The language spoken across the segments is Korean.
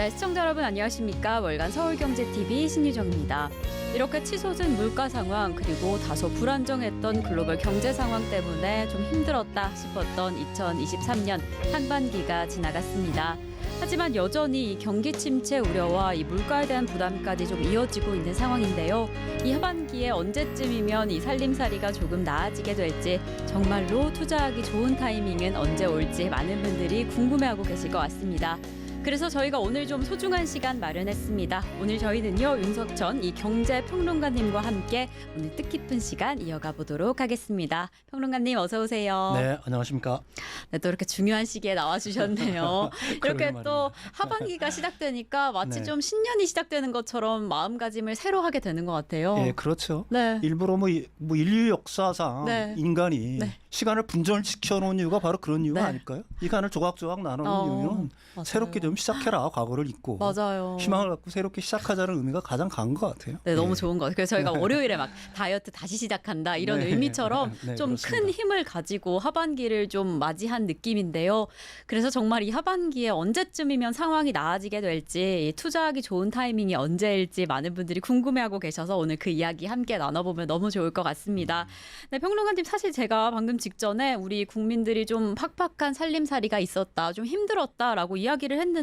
네, 시청자 여러분 안녕하십니까? 월간 서울경제TV 신유정입니다. 이렇게 치솟은 물가 상황 그리고 다소 불안정했던 글로벌 경제 상황 때문에 좀 힘들었다 싶었던 2023년 상반기가 지나갔습니다. 하지만 여전히 경기 침체 우려와 이 물가에 대한 부담까지 좀 이어지고 있는 상황인데요. 이 하반기에 언제쯤이면 이 살림살이가 조금 나아지게 될지, 정말로 투자하기 좋은 타이밍은 언제 올지 많은 분들이 궁금해하고 계실 것 같습니다. 그래서 저희가 오늘 좀 소중한 시간 마련했습니다. 오늘 저희는요, 윤석천 이 경제평론가님과 함께 오늘 뜻깊은 시간 이어가 보도록 하겠습니다. 평론가님 어서 오세요. 네, 안녕하십니까. 네, 또 이렇게 중요한 시기에 나와주셨네요. 이렇게 또 하반기가 시작되니까 마치 네. 좀 신년이 시작되는 것처럼 마음가짐을 새로 하게 되는 것 같아요. 예, 그렇죠. 네. 일부러 뭐 인류 역사상 네. 인간이 네. 시간을 분절시켜 놓은 이유가 바로 그런 이유가 네. 아닐까요? 시간을 조각조각 나누는 이유는 맞아요. 새롭게 좀 시작해라, 과거를 잊고. 맞아요. 희망을 갖고 새롭게 시작하자는 의미가 가장 강한 것 같아요. 네, 너무 예. 좋은 것 같아요. 그래서 저희가 월요일에 막 다이어트 다시 시작한다 이런 네. 의미처럼 네, 좀 그렇습니다. 큰 힘을 가지고 하반기를 좀 맞이한 느낌인데요. 그래서 정말 이 하반기에 언제쯤이면 상황이 나아지게 될지, 투자하기 좋은 타이밍이 언제일지 많은 분들이 궁금해하고 계셔서 오늘 그 이야기 함께 나눠보면 너무 좋을 것 같습니다. 네, 평론가님, 사실 제가 방금 직전에 우리 국민들이 좀 팍팍한 살림살이가 있었다, 좀 힘들었다라고 이야기를 했는데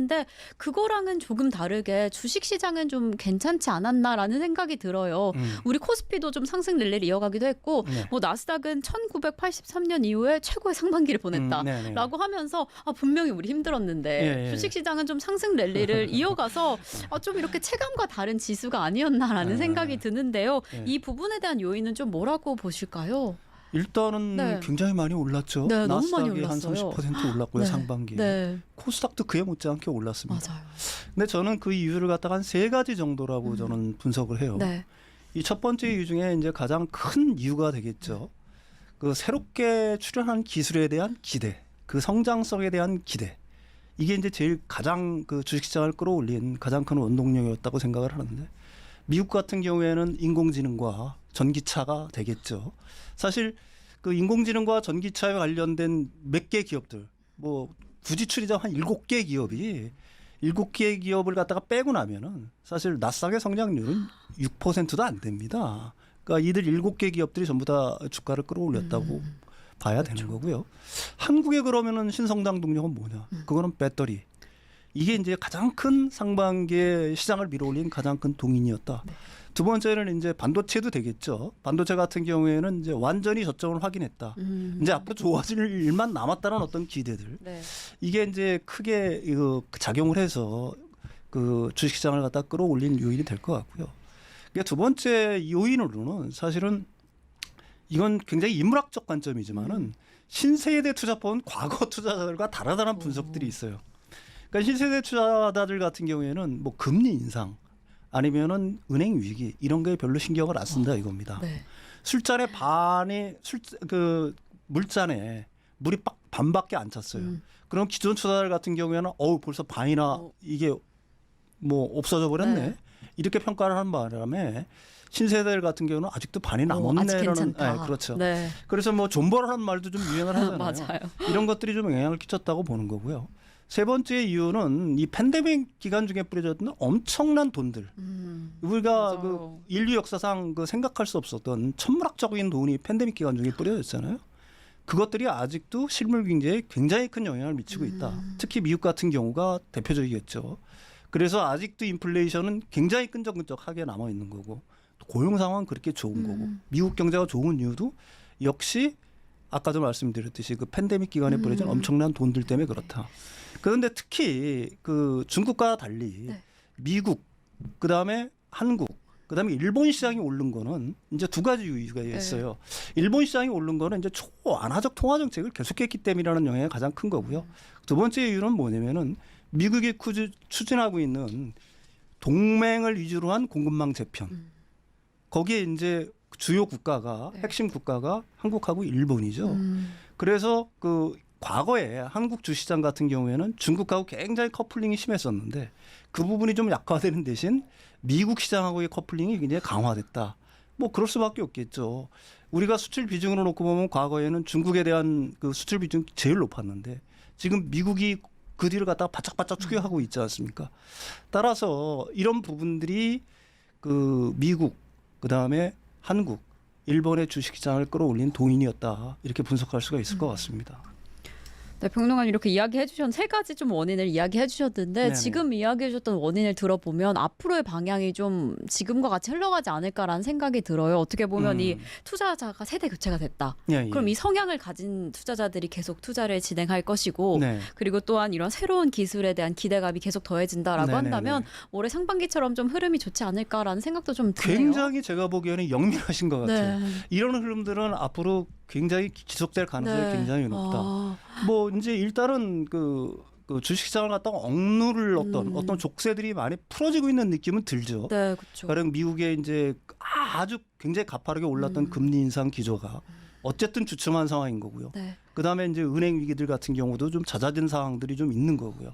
그거랑은 조금 다르게 주식시장은 좀 괜찮지 않았나라는 생각이 들어요. 우리 코스피도 좀 상승 랠리를 이어가기도 했고, 네. 뭐 나스닥은 1983년 이후에 최고의 상반기를 보냈다라고 네네. 하면서 분명히 우리 힘들었는데 예, 예. 주식시장은 좀 상승 랠리를 이어가서 좀 이렇게 체감과 다른 지수가 아니었나라는 네. 생각이 드는데요. 네. 이 부분에 대한 요인은 좀 뭐라고 보실까요? 일단은 네. 굉장히 많이 올랐죠. 네, 너무 많이 나스닥이 한 올랐어요. 30% 올랐고요, 네. 상반기에. 네, 코스닥도 그에 못지않게 올랐습니다. 맞아요. 근데 저는 그 이유를 갖다가 한 세 가지 정도라고 저는 분석을 해요. 네, 이 첫 번째 이유 중에 이제 가장 큰 이유가 되겠죠. 그 새롭게 출현한 기술에 대한 기대, 그 성장성에 대한 기대. 이게 이제 제일 가장 그 주식시장을 끌어올린 가장 큰 원동력이었다고 생각을 하는데, 미국 같은 경우에는 인공지능과 전기차가 되겠죠. 사실 그 인공지능과 전기차에 관련된 몇 개 기업들, 뭐 굳이 추리자면 한 7개 기업이 7개 기업을 갖다가 빼고 나면은 사실 나스닥의 성장률은 6%도 안 됩니다. 그러니까 이들 7개 기업들이 전부 다 주가를 끌어올렸다고 봐야 되는 거고요. 한국에 그러면은 신성장 동력은 뭐냐? 그거는 배터리. 이게 이제 가장 큰 상반기에 시장을 밀어올린 가장 큰 동인이었다. 두 번째는 이제 반도체도 되겠죠. 반도체 같은 경우에는 이제 완전히 저점을 확인했다. 이제 앞으로 좋아질 일만 남았다는 어떤 기대들. 네. 이게 이제 크게 작용을 해서 그 주식시장을 갖다 끌어올린 요인이 될 것 같고요. 그러니까 두 번째 요인으로는 사실은 이건 굉장히 인문학적 관점이지만은 신세대 투자법은 과거 투자자들과 다르다는 분석들이 있어요. 그러니까 신세대 투자자들 같은 경우에는 뭐 금리 인상 아니면은 은행 위기 이런 거에 별로 신경을 안 쓴다 이겁니다. 네. 술잔의 반이 그 물잔에 물이 반밖에 안 찼어요. 그럼 기존 투자자들 같은 경우에는 벌써 반이나 이게 뭐 없어져 버렸네. 네. 이렇게 평가를 하는 바람에 신세대들 같은 경우는 아직도 반이 아직 남았네라는. 괜찮다. 네, 그렇죠. 네. 그래서 뭐 존버라는 말도 좀 유행을 하잖아요. 맞아요. 이런 것들이 좀 영향을 끼쳤다고 보는 거고요. 세 번째 이유는 이 팬데믹 기간 중에 뿌려졌던 엄청난 돈들. 우리가 맞아요. 그 인류 역사상 그 생각할 수 없었던 천문학적인 돈이 팬데믹 기간 중에 뿌려졌잖아요. 그것들이 아직도 실물 경제에 굉장히 큰 영향을 미치고 있다. 특히 미국 같은 경우가 대표적이겠죠. 그래서 아직도 인플레이션은 굉장히 끈적끈적하게 남아 있는 거고, 고용 상황은 그렇게 좋은 거고, 미국 경제가 좋은 이유도 역시 아까도 말씀드렸듯이 그 팬데믹 기간에 뿌려진 엄청난 돈들 때문에 그렇다. 그런데 특히 그 중국과 달리 네. 미국, 그다음에 한국, 그다음에 일본 시장이 오른 거는 이제 두 가지 이유가 있어요. 일본 시장이 오른 거는 이제 초완화적 통화 정책을 계속했기 때문이라는 영향이 가장 큰 거고요. 두 번째 이유는 뭐냐면은 미국이 추진하고 있는 동맹을 위주로 한 공급망 재편. 거기에 이제 주요 국가가 핵심 국가가 한국하고 일본이죠. 그래서 그 과거에 한국 주시장 같은 경우에는 중국하고 굉장히 커플링이 심했었는데 그 부분이 좀 약화되는 대신 미국 시장하고의 커플링이 굉장히 강화됐다. 뭐 그럴 수밖에 없겠죠. 우리가 수출 비중으로 놓고 보면 과거에는 중국에 대한 그 수출 비중이 제일 높았는데 지금 미국이 그 뒤를 갖다가 바짝바짝 추격하고 있지 않습니까? 따라서 이런 부분들이 그 미국, 그다음에 한국, 일본의 주식시장을 끌어올린 동인이었다 이렇게 분석할 수가 있을 것 같습니다. 네, 평론가님 이렇게 이야기해 주셨 세 가지 좀 원인을 이야기해 주셨는데 네네. 지금 이야기해 주셨던 원인을 들어보면 앞으로의 방향이 좀 지금과 같이 흘러가지 않을까라는 생각이 들어요. 어떻게 보면 이 투자자가 세대 교체가 됐다. 예, 예. 그럼 이 성향을 가진 투자자들이 계속 투자를 진행할 것이고 네. 그리고 또한 이런 새로운 기술에 대한 기대감이 계속 더해진다라고 네네네. 한다면 올해 상반기처럼 좀 흐름이 좋지 않을까라는 생각도 좀 드네요. 굉장히 제가 보기에는 영민하신 것 같아요. 네. 이런 흐름들은 앞으로 굉장히 지속될 가능성이 네. 굉장히 높다. 아, 뭐 이제 일단은 그 주식시장을 갖다가 억누를 어떤 족쇄들이 많이 풀어지고 있는 느낌은 들죠. 네, 그렇죠. 가령 미국의 이제 아주 굉장히 가파르게 올랐던 금리 인상 기조가 어쨌든 주춤한 상황인 거고요. 네. 그다음에 이제 은행 위기들 같은 경우도 좀 잦아든 상황들이 좀 있는 거고요.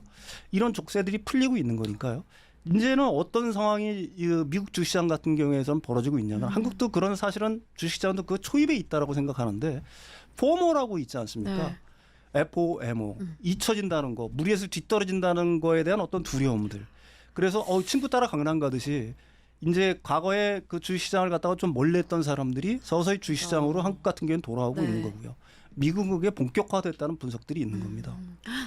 이런 족쇄들이 풀리고 있는 거니까요. 이제는 어떤 상황이 이 미국 주식시장 같은 경우에선 벌어지고 있냐면 한국도 그런 사실은 주식시장도 그 초입에 있다라고 생각하는데 포모라고 있지 않습니까? 네. FOMO 잊혀진다는 거, 무리해서 뒤떨어진다는 거에 대한 어떤 두려움들. 그래서 친구 따라 강남 가듯이 이제 과거에 그 주식시장을 갖다가 좀 멀리 했던 사람들이 서서히 주식시장으로 한국 같은 경우는 돌아오고 네. 있는 거고요. 미국에 본격화됐다는 분석들이 있는 겁니다.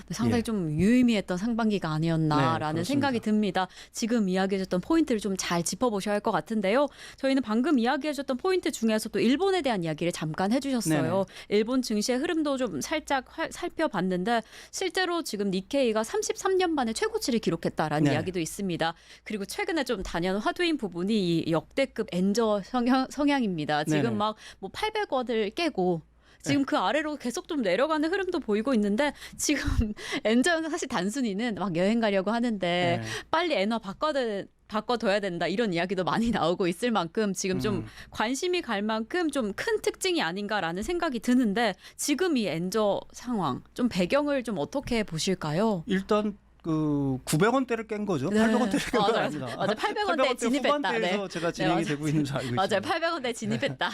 네, 상당히 예. 좀 유의미했던 상반기가 아니었나라는 네, 생각이 듭니다. 지금 이야기해줬던 포인트를 좀 잘 짚어보셔야 할 것 같은데요. 저희는 방금 이야기해줬던 포인트 중에서 또 일본에 대한 이야기를 잠깐 해주셨어요. 네네. 일본 증시의 흐름도 좀 살짝 살펴봤는데 실제로 지금 니케이가 33년 만에 최고치를 기록했다라는 네. 이야기도 있습니다. 그리고 최근에 좀 단연 화두인 부분이 이 역대급 엔저 성향입니다. 지금 네네. 막 뭐 800원을 깨고 지금 그 아래로 계속 좀 내려가는 흐름도 보이고 있는데 지금 엔저는 사실 단순히는 막 여행 가려고 하는데 네. 빨리 엔화 바꿔둬야 된다 이런 이야기도 많이 나오고 있을 만큼 지금 좀 관심이 갈 만큼 좀 큰 특징이 아닌가라는 생각이 드는데 지금 이 엔저 상황 좀 배경을 좀 어떻게 보실까요? 일단 그 900원대를 깬 거죠. 네. 800원대를 깬 건 맞아요. 아닙니다. 맞아요. 800원대에 진입했다. 후반대에서 네. 제가 진행이 네, 되고 있는 줄 알고 있습니다. 맞아요. 800원대에 진입했다.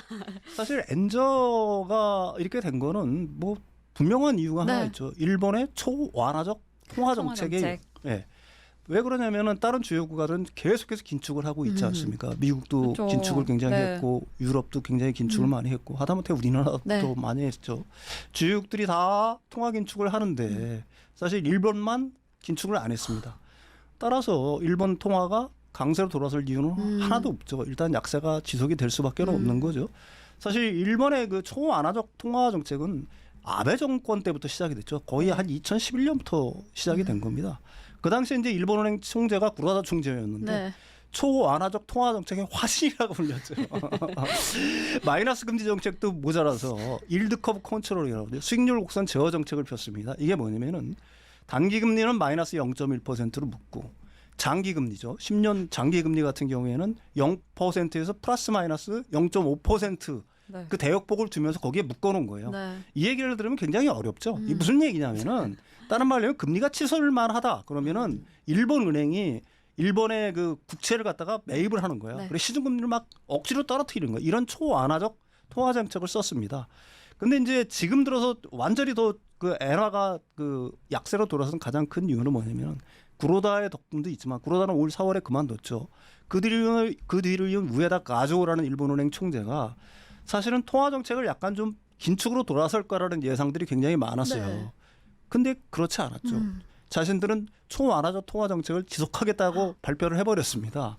사실 엔저가 이렇게 된 거는 뭐 분명한 이유가 네. 하나 있죠. 일본의 초완화적 통화 정책이 정책. 예. 왜 그러냐면은 다른 주요 국가들은 계속해서 긴축을 하고 있지 않습니까? 미국도 그렇죠. 긴축을 굉장히 네. 했고 유럽도 굉장히 긴축을 많이 했고 하다못해 우리나라도 네. 많이 했죠. 주요국들이 다 통화 긴축을 하는데 사실 일본만 긴축을 안 했습니다. 따라서 일본 통화가 강세로 돌아설 이유는 하나도 없죠. 일단 약세가 지속이 될 수밖에 없는 거죠. 사실 일본의 그 초완화적 통화 정책은 아베 정권 때부터 시작이 됐죠. 거의 한 2011년부터 시작이 된 겁니다. 그 당시에 이제 일본은행 총재가 구라다 총재였는데 네. 초완화적 통화 정책의 화신이라고 불렸죠. 마이너스 금리 정책도 모자라서 일드 커브 컨트롤이라고 해요. 수익률 곡선 제어 정책을 폈습니다. 이게 뭐냐면은 단기 금리는 마이너스 0.1%로 묶고 장기 금리죠. 10년 장기 금리 같은 경우에는 0%에서 플러스 마이너스 0.5% 네. 그 대역폭을 두면서 거기에 묶어놓은 거예요. 네. 이 얘기를 들으면 굉장히 어렵죠. 이게 무슨 얘기냐면은 다른 말로 하면 금리가 치솟을만 하다. 그러면은 일본 은행이 일본의 그 국채를 갖다가 매입을 하는 거예요. 네. 그래서 시중금리를 막 억지로 떨어뜨리는 거예요. 이런 초완화적 통화 정책을 썼습니다. 근데 이제 지금 들어서 완전히 더 그 엔화가 그 약세로 돌아선 가장 큰 이유는 뭐냐면 구로다의 덕분도 있지만 구로다는 올 4월에 그만뒀죠. 그 뒤를 이은 우에다 가조라는 일본은행 총재가 사실은 통화 정책을 약간 좀 긴축으로 돌아설 거라는 예상들이 굉장히 많았어요. 네. 근데 그렇지 않았죠. 자신들은 초완화적 통화 정책을 지속하겠다고 발표를 해버렸습니다.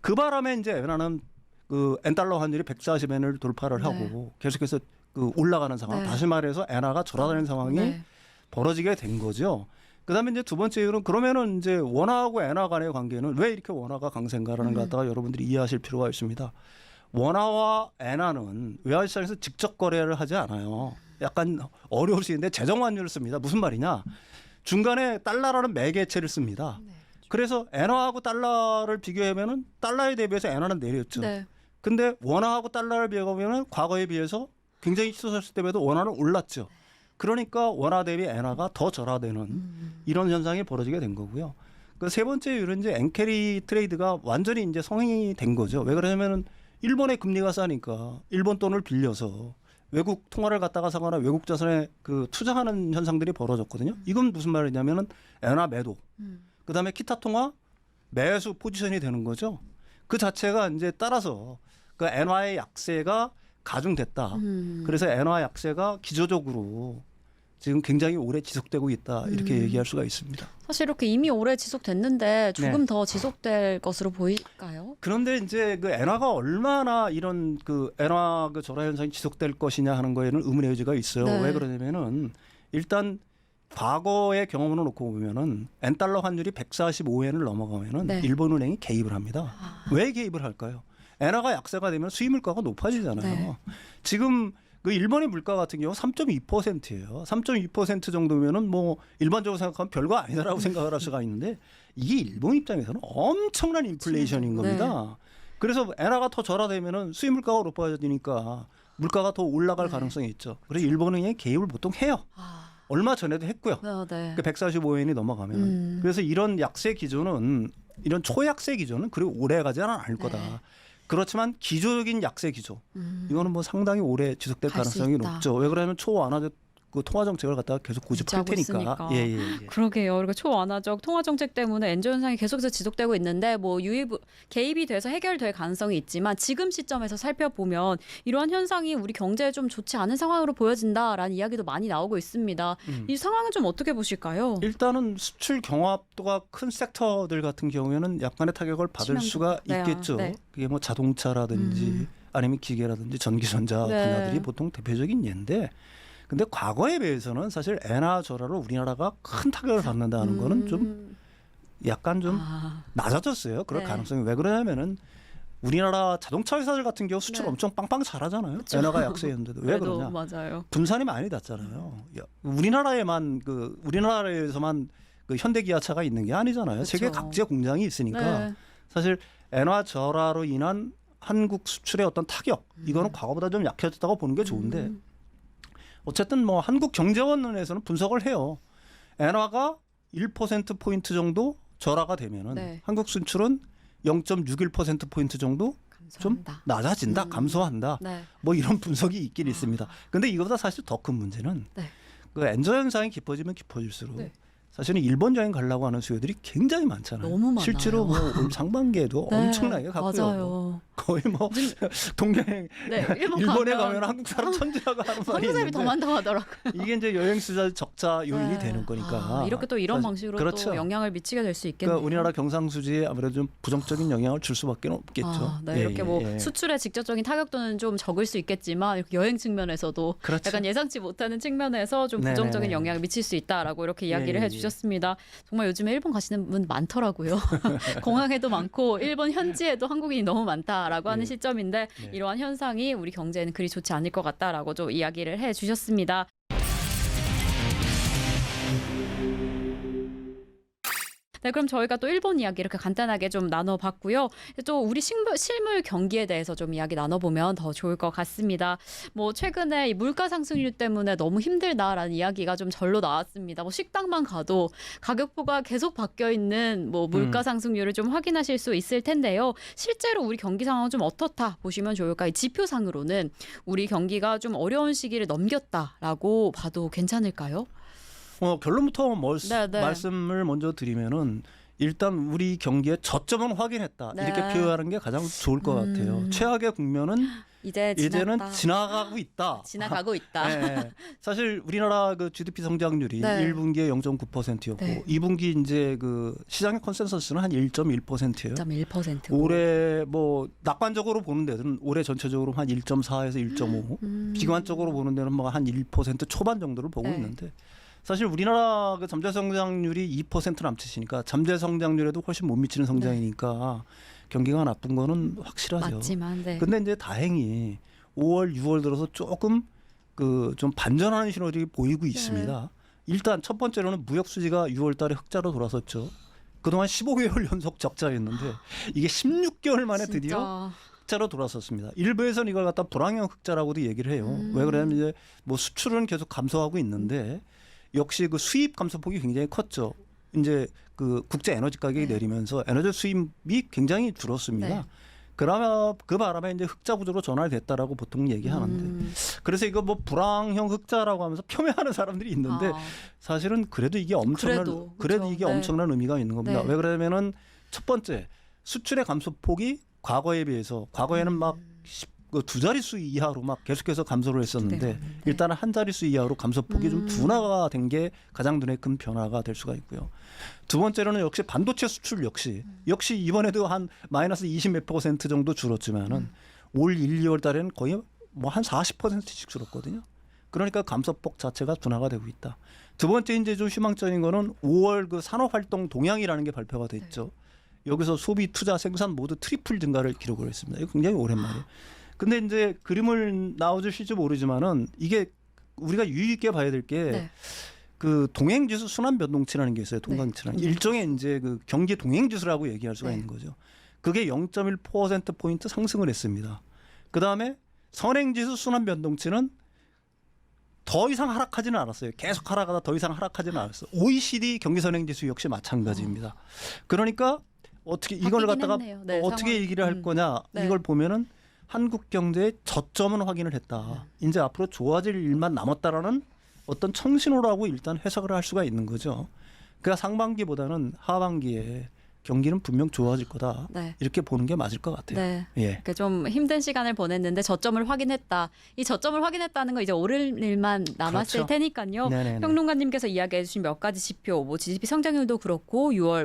그 바람에 이제 엔화는 그 엔달러 환율이 140엔을 돌파를 네. 하고 계속해서 그 올라가는 상황. 네. 다시 말해서 엔화가 절하다는 상황이 네. 벌어지게 된 거죠. 그다음에 이제 두 번째 이유는 그러면은 이제 원화하고 엔화 간의 관계는 왜 이렇게 원화가 강세인가라는 것 갖다가 여러분들이 이해하실 필요가 있습니다. 원화와 엔화는 외환시장에서 직접 거래를 하지 않아요. 약간 어려울 수 있는데 재정 환율을 씁니다. 무슨 말이냐? 중간에 달러라는 매개체를 씁니다. 그래서 엔화하고 달러를 비교하면은 달러에 대비해서 엔화는 내렸죠. 네. 근데 원화하고 달러를 비교하면은 과거에 비해서 굉장히 치솟았을 때에도 원화는 올랐죠. 그러니까 원화 대비 엔화가 더 절하되는 이런 현상이 벌어지게 된 거고요. 그 세 번째 이유는 이제 엔캐리 트레이드가 완전히 이제 성행이 된 거죠. 왜 그러냐면은 일본의 금리가 싸니까 일본 돈을 빌려서 외국 통화를 갖다가 사거나 외국 자산에 그 투자하는 현상들이 벌어졌거든요. 이건 무슨 말이냐면은 엔화 매도, 그다음에 기타 통화 매수 포지션이 되는 거죠. 그 자체가 이제 따라서 그 엔화의 약세가 가중됐다. 그래서 엔화 약세가 기조적으로 지금 굉장히 오래 지속되고 있다 이렇게 얘기할 수가 있습니다. 사실 이렇게 이미 오래 지속됐는데 조금 더 지속될 것으로 보일까요? 그런데 이제 그 엔화가 얼마나 이런 그 엔화 그 절하 현상이 지속될 것이냐 하는 거에는 의문의 여지가 있어요. 네. 왜 그러냐면은 일단 과거의 경험으로 놓고 보면은 엔달러 환율이 145엔을 넘어가면은 네. 일본은행이 개입을 합니다. 왜 개입을 할까요? 엔화가 약세가 되면 수입 물가가 높아지잖아요. 네. 지금 그 일본의 물가 같은 경우 3.2%예요. 3.2% 정도면은 뭐 일반적으로 생각하면 별거 아니다라고 생각을 할 수가 있는데 이게 일본 입장에서는 엄청난 인플레이션인 겁니다. 그래서 엔화가 더 절하되면은 수입 물가가 높아지니까 물가가 더 올라갈 가능성이 있죠. 그래서 일본은행이 개입을 보통 해요. 얼마 전에도 했고요. 네. 그 145엔이 넘어가면. 그래서 이런 약세 기조는 이런 초약세 기조는 그리고 오래 가지는 않을 거다. 네. 그렇지만 기조적인 약세 기조 이거는 뭐 상당히 오래 지속될 갈수 가능성이 있다. 높죠. 왜 그러냐면 초완화 그 통화 정책을 갖다가 계속 고집할 유지하고 테니까. 있으니까. 예. 그러게요. 그러니까 초완화적 통화 정책 때문에 엔저 현상이 계속해서 지속되고 있는데 뭐 개입이 돼서 해결될 가능성이 있지만 지금 시점에서 살펴보면 이러한 현상이 우리 경제에 좀 좋지 않은 상황으로 보여진다라는 이야기도 많이 나오고 있습니다. 이 상황은 좀 어떻게 보실까요? 일단은 수출 경합도가 큰 섹터들 같은 경우에는 약간의 타격을 받을 수가 네, 있겠죠. 네. 그게 뭐 자동차라든지 아니면 기계라든지 전기전자 네. 분야들이 보통 대표적인 예인데 근데 과거에 비해서는 사실 엔화 절하로 우리나라가 큰 타격을 받는다는 거는 좀 약간 좀 낮아졌어요. 그럴 네. 가능성이 왜 그러냐면은 우리나라 자동차 회사들 같은 경우 수출 네. 엄청 빵빵 잘하잖아요. 그쵸. 엔화가 약세였는데도 왜 그래도 그러냐? 맞아요. 분산이 많이 났잖아요. 우리나라에서만 그 현대기아차가 있는 게 아니잖아요. 그쵸. 세계 각지에 공장이 있으니까 네. 사실 엔화 절하로 인한 한국 수출의 어떤 타격 이거는 과거보다 좀 약해졌다고 보는 게 좋은데 어쨌든 뭐 한국경제원에서는 분석을 해요. 엔화가 1% 포인트 정도 절하가 되면은 네. 한국 수출은 0.61% 포인트 정도 좀 감사합니다. 낮아진다, 감소한다. 네. 뭐 이런 분석이 있긴 있습니다. 근데 이거보다 사실 더 큰 문제는 네. 그 엔저 현상이 깊어지면 깊어질수록 네. 사실은 일본 여행 가려고 하는 수요들이 굉장히 많잖아요. 너무 많아요. 실제로 뭐 올 상반기에도 네, 엄청나게 갔고요. 맞아요. 거의 뭐 동여행 네, 일본에 가면 한국 사람 천지라고 하는 말이 한국 사람이 더 있는데 많다고 하더라고요. 이게 이제 여행 수자 적자 요인이 네. 되는 거니까 이렇게 또 이런 사실- 방식으로 그렇죠. 또 영향을 미치게 될 수 있겠네요. 그러니까 우리나라 경상수지에 아무래도 좀 부정적인 영향을 줄 수밖에 없겠죠. 네, 이렇게 뭐 수출에 직접적인 타격도는 좀 적을 수 있겠지만 이렇게 여행 측면에서도 그렇죠. 약간 예상치 못하는 측면에서 좀 네네네. 부정적인 영향을 미칠 수 있다라고 이렇게 이야기를 해주셨습니다. 정말 요즘에 일본 가시는 분 많더라고요. 공항에도 많고 일본 현지에도 한국인이 너무 많다라고 하는 시점인데 이러한 현상이 우리 경제에는 그리 좋지 않을 것 같다라고 좀 이야기를 해주셨습니다. 네, 그럼 저희가 또 일본 이야기 이렇게 간단하게 좀 나눠봤고요. 또 우리 실물 경기에 대해서 좀 이야기 나눠보면 더 좋을 것 같습니다. 뭐 최근에 이 물가 상승률 때문에 너무 힘들다라는 이야기가 좀 절로 나왔습니다. 뭐 식당만 가도 가격표가 계속 바뀌어 있는 뭐 물가 상승률을 좀 확인하실 수 있을 텐데요. 실제로 우리 경기 상황은 좀 어떻다 보시면 좋을까? 이 지표상으로는 우리 경기가 좀 어려운 시기를 넘겼다라고 봐도 괜찮을까요? 결론부터 네. 말씀을 먼저 드리면은 일단 우리 경기의 저점은 확인했다 네. 이렇게 표현하는 게 가장 좋을 것 같아요. 최악의 국면은 이제는 지나가고 있다. 지나가고 있다. 네. 사실 우리나라 그 GDP 성장률이 네. 1분기에 0.9%였고 네. 2분기 이제 그 시장의 컨센서스는 한 1.1%예요. 1.1%. 올해 뭐 낙관적으로 보는 데는 올해 전체적으로 한 1.4에서 1.5, 비관적으로 보는 데는 뭐 한 1% 초반 정도를 보고 네. 있는데 사실 우리나라 그 잠재 성장률이 2% 남짓이니까 잠재 성장률에도 훨씬 못 미치는 성장이니까 경기가 나쁜 거는 확실하죠. 맞지만 네. 근데 이제 다행히 5월, 6월 들어서 조금 그 좀 반전하는 신호들이 보이고 있습니다. 일단 첫 번째로는 무역 수지가 6월 달에 흑자로 돌아섰죠. 그동안 15개월 연속 적자였는데 이게 16개월 만에 드디어 흑자로 돌아섰습니다. 일부에서는 이걸 갖다 불황형 흑자라고도 얘기를 해요. 왜 그러냐면 이제 뭐 수출은 계속 감소하고 있는데 역시 그 수입 감소폭이 굉장히 컸죠. 이제 그 국제 에너지 가격이 내리면서 에너지 수입이 굉장히 줄었습니다. 네. 그러면 그 바람에 이제 흑자 구조로 전환이 됐다라고 보통 얘기하는데 그래서 이거 뭐 불황형 흑자라고 하면서 폄훼하는 사람들이 있는데 사실은 그래도 이게 엄청난 그래도 이게 네. 엄청난 의미가 있는 겁니다. 네. 왜 그러냐면은 첫 번째 수출의 감소폭이 과거에 비해서 과거에는 막 두 자릿수 이하로 막 계속해서 감소를 했었는데 네. 일단은 한 자릿수 이하로 감소폭이 좀 둔화가 된 게 가장 눈에 큰 변화가 될 수가 있고요. 두 번째로는 역시 반도체 수출 역시 이번에도 한 마이너스 20 몇 % 정도 줄었지만은 올 1, 2월 달에는 거의 뭐 한 40%씩 줄었거든요. 그러니까 감소폭 자체가 둔화가 되고 있다. 두 번째 이제 좀 희망적인 거는 5월 그 산업활동 동향이라는 게 발표가 됐죠. 여기서 소비, 투자, 생산 모두 트리플 증가를 기록을 했습니다. 이거 굉장히 오랜만이에요. 근데 이제 그림을 나와주실지 모르지만은 이게 우리가 유의있게 봐야 될 게 그 동행지수 순환 변동치라는 게 있어요. 동강치라는 일종의 이제 그 경기 동행지수라고 얘기할 수가 있는 거죠. 그게 0.1% 포인트 상승을 했습니다. 그 다음에 선행지수 순환 변동치는 더 이상 하락하지는 않았어요. 계속 하락하다 더 이상 하락하지는 않았어요. OECD 경기 선행지수 역시 마찬가지입니다. 그러니까 어떻게 이걸 갖다가 네, 어떻게 상황. 얘기를 할 거냐 이걸 보면은 한국 경제의 저점은 확인을 했다. 이제 앞으로 좋아질 일만 남았다라는 어떤 청신호라고 일단 해석을 할 수가 있는 거죠. 그러니까 상반기보다는 하반기에 경기는 분명 좋아질 거다. 네. 이렇게 보는 게 맞을 것 같아요. 네. 예. 이렇게 좀 힘든 시간을 보냈는데 저점을 확인했다. 이 저점을 확인했다는 건 이제 오를 일만 남았을 그렇죠. 테니까요. 네네네. 평론가님께서 이야기해 주신 몇 가지 지표, 뭐 GDP 성장률도 그렇고 6월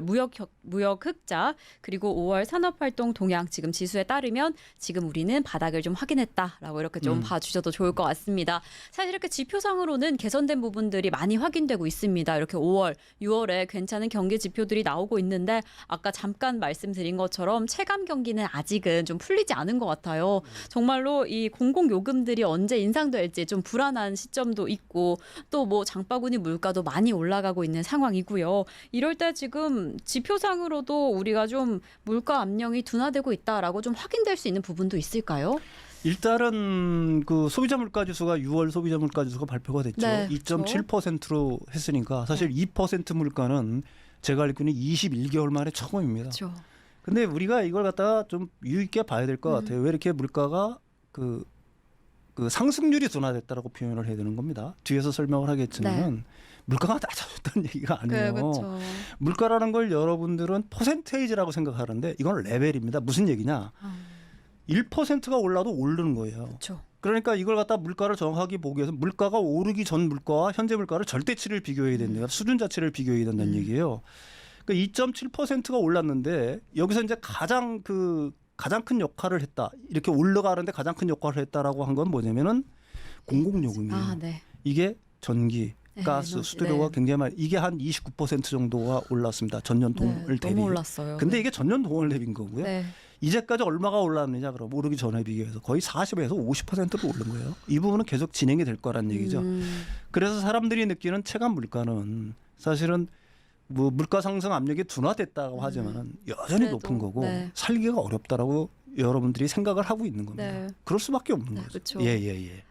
무역 흑자 그리고 5월 산업활동 동향 지금 지수에 따르면 지금 우리는 바닥을 좀 확인했다라고 이렇게 좀 봐주셔도 좋을 것 같습니다. 사실 이렇게 지표상으로는 개선된 부분들이 많이 확인되고 있습니다. 이렇게 5월, 6월에 괜찮은 경기 지표들이 나오고 있는데 아까 잠깐 말씀드린 것처럼 체감 경기는 아직은 좀 풀리지 않은 것 같아요. 정말로 이 공공요금들이 언제 인상될지 좀 불안한 시점도 있고 또 뭐 장바구니 물가도 많이 올라가고 있는 상황이고요. 이럴 때 지금 지표상으로도 우리가 좀 물가 압력이 둔화되고 있다라고 좀 확인될 수 있는 부분도 있을까요? 일단은 그 소비자 물가 지수가 6월 소비자 물가 지수가 발표가 됐죠. 네, 2.7%로 했으니까 사실 2% 물가는 제가 알기로는 21개월 만에 처음입니다. 그렇죠. 근데 우리가 이걸 갖다가 좀 유의 있게 봐야 될 것 같아요. 왜 이렇게 물가가 그 상승률이 둔화됐다라고 표현을 해야 되는 겁니다. 뒤에서 설명을 하겠지만 물가가 낮아졌다는 얘기가 아니에요. 그렇죠. 물가라는 걸 여러분들은 퍼센테이지라고 생각하는데 이건 레벨입니다. 무슨 얘기냐? 1%가 올라도 오르는 거예요. 그렇죠. 그러니까 이걸 갖다 물가를 정확하게 보기 위해서 물가가 오르기 전 물가와 현재 물가를 절대치를 비교해야 된다. 수준 자체를 비교해야 된다는 얘기예요. 그러니까 2.7%가 올랐는데 여기서 이제 가장 큰 역할을 했다. 이렇게 올라가는데 가장 큰 역할을 했다라고 한 건 뭐냐면은 공공요금이에요. 아, 네. 이게 전기, 네, 가스, 에너지, 수도료가 굉장히 많이 이게 한 29% 정도가 올랐습니다. 전년 동월 대비. 너무 올랐어요. 근데 이게 전년 동월 대비인 거고요. 네. 이제까지 얼마가 올랐느냐 그럼 오르기 전에 비교해서 거의 40에서 50%로 오른 거예요. 이 부분은 계속 진행이 될 거란 얘기죠. 그래서 사람들이 느끼는 체감 물가는 사실은 뭐 물가 상승 압력이 둔화됐다고 하지만은 여전히 그래도, 높은 거고 네. 살기가 어렵다라고 여러분들이 생각을 하고 있는 겁니다. 네. 그럴 수밖에 없는 네, 거죠. 그렇죠. 예.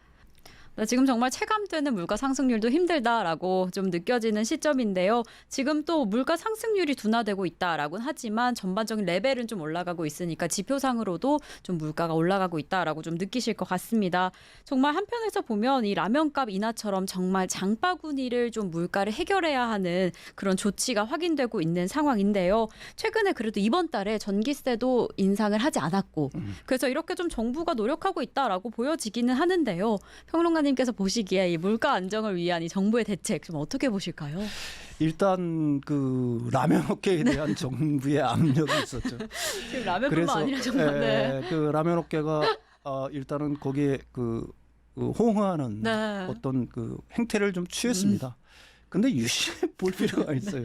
네, 지금 정말 체감되는 물가 상승률도 힘들다라고 좀 느껴지는 시점인데요. 지금 또 물가 상승률이 둔화되고 있다라고는 하지만 전반적인 레벨은 좀 올라가고 있으니까 지표상으로도 좀 물가가 올라가고 있다라고 좀 느끼실 것 같습니다. 정말 한편에서 보면 이 라면값 인하처럼 정말 장바구니를 좀 물가를 해결해야 하는 그런 조치가 확인되고 있는 상황인데요. 최근에 그래도 이번 달에 전기세도 인상을 하지 않았고 그래서 이렇게 좀 정부가 노력하고 있다라고 보여지기는 하는데요. 평론가님께서 보시기에 이 물가 안정을 위한 이 정부의 대책 좀 어떻게 보실까요? 일단 그 라면 업계에 대한 정부의 압력이 있었죠. 지금 라면뿐만 아니라 정말 그 라면 업계가 일단은 거기에 호응하는 네. 어떤 그 행태를 좀 취했습니다. 근데 유심히 볼 필요가 있어요.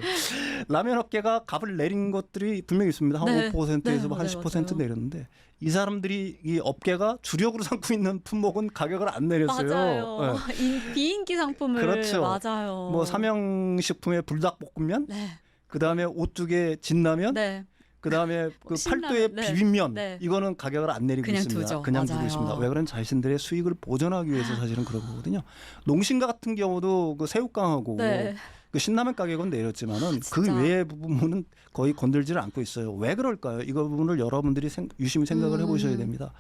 라면 업계가 값을 내린 것들이 분명히 있습니다. 한 네. 5%에서 네, 한 맞아요, 10% 맞아요. 내렸는데 이 사람들이 이 업계가 주력으로 삼고 있는 품목은 가격을 안 내렸어요. 맞아요. 네. 비인기 상품을 그렇죠. 맞아요. 뭐 삼양식품의 불닭볶음면, 네. 그다음에 오뚜기의 진라면, 네. 그다음에 그 신라면, 팔도의 네. 비빔면 네. 이거는 가격을 안 내리고 그냥 있습니다. 두죠. 그냥 맞아요. 두고 있습니다. 왜 그런 자신들의 수익을 보전하기 위해서 사실은 그런 거거든요. 농심과 같은 경우도 그 새우깡하고 네. 그 신라면 가격은 내렸지만은 그 진짜. 외의 부분은 거의 건들지를 않고 있어요. 왜 그럴까요? 이 부분을 여러분들이 유심히 생각을 해보셔야 됩니다.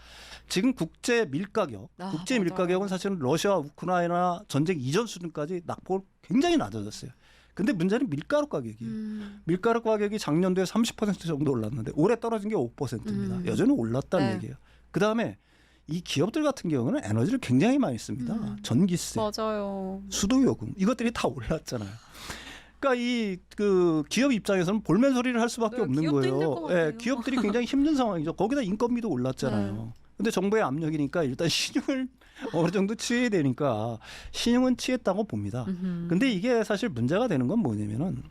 지금 국제 밀가격, 국제 맞아요. 밀가격은 사실은 러시아 우크라이나 전쟁 이전 수준까지 낙폭 굉장히 낮아졌어요. 근데 문제는 밀가루 가격이에요. 밀가루 가격이 작년도에 30% 정도 올랐는데 올해 떨어진 게 5%입니다. 여전히 올랐다는 네. 얘기예요. 그다음에 이 기업들 같은 경우는 에너지를 굉장히 많이 씁니다. 전기세, 맞아요. 수도요금 이것들이 다 올랐잖아요. 그러니까 이 그 기업 입장에서는 볼멘 소리를 할 수밖에 네, 없는 기업도 힘들 거예요. 것 같아요. 예, 기업들이 굉장히 힘든 상황이죠. 거기다 인건비도 올랐잖아요. 근데 정부의 압력이니까 일단 신용을 어느 정도 취해야 되니까 신용은 취했다고 봅니다. 근데 이게 사실 문제가 되는 건 뭐냐면은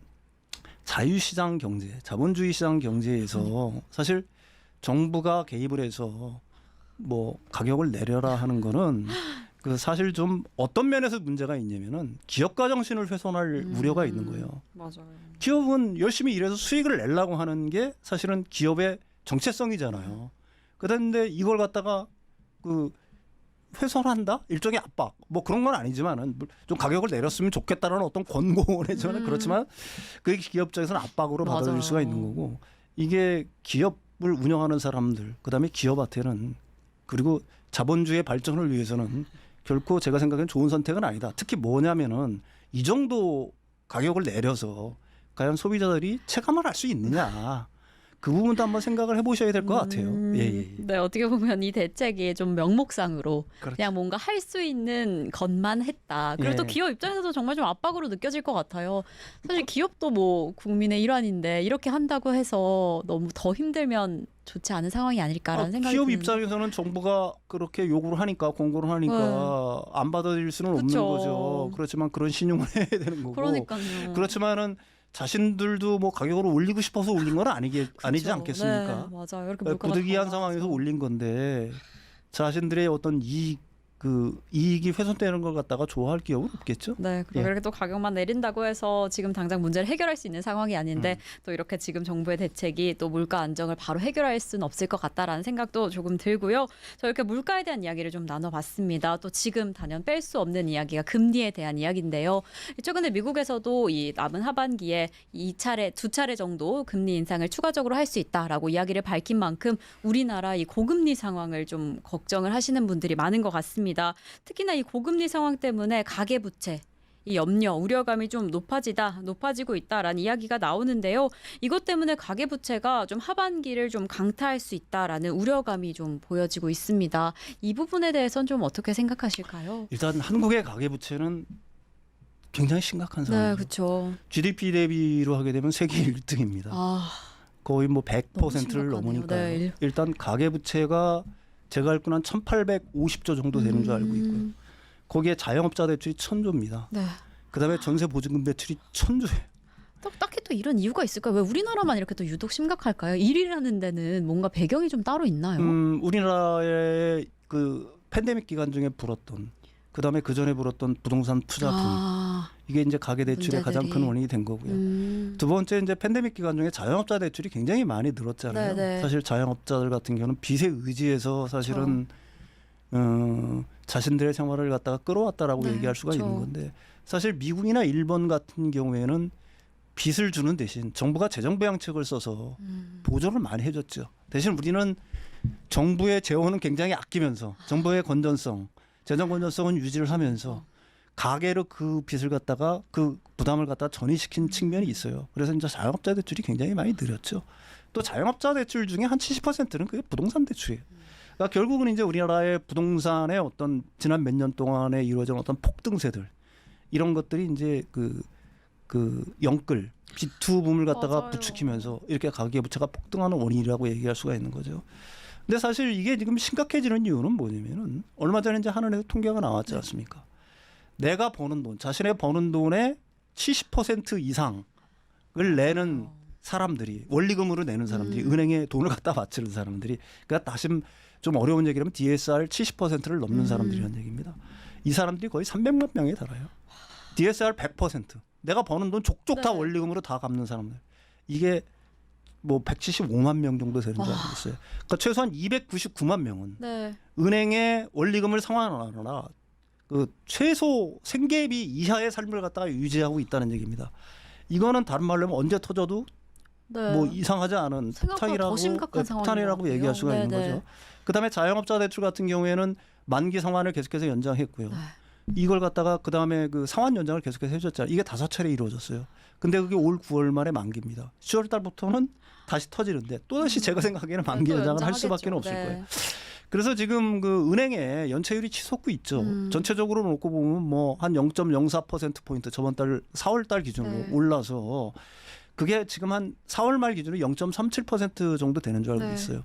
자유시장 경제, 자본주의 시장 경제에서 사실 정부가 개입을 해서 뭐 가격을 내려라 하는 거는 그 사실 좀 어떤 면에서 문제가 있냐면은 기업가 정신을 훼손할 우려가 있는 거예요. 맞아요. 기업은 열심히 일해서 수익을 내려고 하는 게 사실은 기업의 정체성이잖아요. 그런데 이걸 갖다가 그 훼손한다? 일종의 압박. 뭐 그런 건 아니지만은 좀 가격을 내렸으면 좋겠다는 어떤 권고는 그렇지만 그게 기업 입장에서는 압박으로 맞아요. 받아들일 수가 있는 거고 이게 기업을 운영하는 사람들 그다음에 기업한테는 그리고 자본주의 발전을 위해서는 결코 제가 생각엔 좋은 선택은 아니다. 특히 뭐냐면은 이 정도 가격을 내려서 과연 소비자들이 체감을 할 수 있느냐. 그 부분도 한번 생각을 해보셔야 될 것 같아요. 예. 네, 어떻게 보면 이 대책이 좀 명목상으로 그렇죠. 그냥 뭔가 할 수 있는 것만 했다. 그리고 예. 또 기업 입장에서도 정말 좀 압박으로 느껴질 것 같아요. 사실 기업도 뭐 국민의 일환인데 이렇게 한다고 해서 너무 더 힘들면 좋지 않은 상황이 아닐까라는 생각이 기업 드는데. 입장에서는 정부가 그렇게 요구를 하니까 공고를 하니까 안 받아들일 수는 없는 그쵸. 거죠. 그렇지만 그런 신용을 해야 되는 거고. 그러니까요. 그렇지만은 자신들도 뭐 가격을 올리고 싶어서 올린 건 아니지 그쵸. 않겠습니까? 네, 맞아요. 이렇게 물가가 부득이한 다 상황에서 올라가서. 올린 건데 자신들의 어떤 이익이 훼손되는 걸 갖다가 좋아할 기업은 없겠죠. 네, 그리고 예. 이렇게 또 가격만 내린다고 해서 지금 당장 문제를 해결할 수 있는 상황이 아닌데 또 이렇게 지금 정부의 대책이 또 물가 안정을 바로 해결할 수는 없을 것 같다라는 생각도 조금 들고요. 저 이렇게 물가에 대한 이야기를 좀 나눠봤습니다. 또 지금 단연 뺄 수 없는 이야기가 금리에 대한 이야기인데요. 최근에 미국에서도 이 남은 하반기에 두 차례 정도 금리 인상을 추가적으로 할 수 있다라고 이야기를 밝힌 만큼 우리나라 이 고금리 상황을 좀 걱정을 하시는 분들이 많은 것 같습니다. 특히나 이 고금리 상황 때문에 가계부채 이 염려, 우려감이 좀 높아지고 있다라는 이야기가 나오는데요. 이것 때문에 가계부채가 좀 하반기를 좀 강타할 수 있다라는 우려감이 좀 보여지고 있습니다. 이 부분에 대해서는 좀 어떻게 생각하실까요? 일단 한국의 가계부채는 굉장히 심각한 네, 상황이죠. 그렇죠. GDP 대비로 하게 되면 세계 1등입니다. 아, 거의 뭐 너무 100%를 심각하네요. 넘으니까요. 네. 일단 가계부채가 제가 알고는 한 1,850조 정도 되는 줄 알고 있고요. 거기에 자영업자 대출이 1,000조입니다. 네. 그다음에 전세 보증금 대출이 1,000조예요. 딱히 또 이런 이유가 있을까요? 왜 우리나라만 이렇게 또 유독 심각할까요? 1위라는 데는 뭔가 배경이 좀 따로 있나요? 우리나라의 그 팬데믹 기간 중에 불었던 그다음에 그 전에 불었던 부동산 투자 붐 이게 이제 가계 대출의 가장 큰 원인이 된 거고요. 두 번째 이제 팬데믹 기간 중에 자영업자 대출이 굉장히 많이 늘었잖아요. 네네. 사실 자영업자들 같은 경우는 빚에 의지해서 사실은 자신들의 생활을 갖다가 끌어왔다라고 네, 얘기할 수가 그렇죠. 있는 건데 사실 미국이나 일본 같은 경우에는 빚을 주는 대신 정부가 재정 부양책을 써서 보조를 많이 해줬죠. 대신 우리는 정부의 재원은 굉장히 아끼면서 정부의 건전성, 재정 건전성은 유지를 하면서 가계로 그 빚을 갖다가 그 부담을 갖다 전이시킨 측면이 있어요. 그래서 이제 자영업자 대출이 굉장히 많이 늘었죠. 또 자영업자 대출 중에 한 70%는 그게 부동산 대출이에요. 그러니까 결국은 이제 우리나라의 부동산의 어떤 지난 몇 년 동안에 이루어진 어떤 폭등세들 이런 것들이 이제 그 영끌 빚투붐을 갖다가 맞아요. 부추기면서 이렇게 가계부채가 폭등하는 원인이라고 얘기할 수가 있는 거죠. 근데 사실 이게 지금 심각해지는 이유는 뭐냐면은 얼마 전에 이제 한은에서 통계가 나왔지 않습니까? 내가 버는 돈, 자신의 버는 돈의 70% 이상을 내는 사람들이 원리금으로 내는 사람들이 은행에 돈을 갖다 바치는 사람들이 그러니까 다시 좀 어려운 얘기라면 DSR 70%를 넘는 사람들이라는 얘기입니다. 이 사람들이 거의 300만 명에 달아요. DSR 100%. 내가 버는 돈 족족 다 네. 원리금으로 다 갚는 사람들. 이게 뭐 175만 명 정도 되는 줄 알고 있어요. 그러니까 최소한 299만 명은 네. 은행에 원리금을 상환하느라 그 최소 생계비 이하의 삶을 갖다가 유지하고 있다는 얘기입니다. 이거는 다른 말로 하면 언제 터져도 네. 뭐 이상하지 않은 생각보다 더 심각한 폭탄이라고 얘기할 수가 있는 네네. 거죠. 그다음에 자영업자 대출 같은 경우에는 만기 상환을 계속해서 연장했고요. 네. 이걸 갖다가 그다음에 그 상환 연장을 계속해서 해줬잖아요. 이게 5차례 이루어졌어요. 근데 그게 올 9월 말에 만기입니다. 10월 달부터는 다시 터지는데 또다시 제가 생각하기에는 만기 또 연장을 할 수밖에 연장하겠죠. 없을 네. 거예요. 그래서 지금 그 은행에 연체율이 치솟고 있죠. 전체적으로 놓고 보면 뭐 한 0.04%포인트 저번 달 4월 달 기준으로 네. 올라서 그게 지금 한 4월 말 기준으로 0.37% 정도 되는 줄 알고 네. 있어요.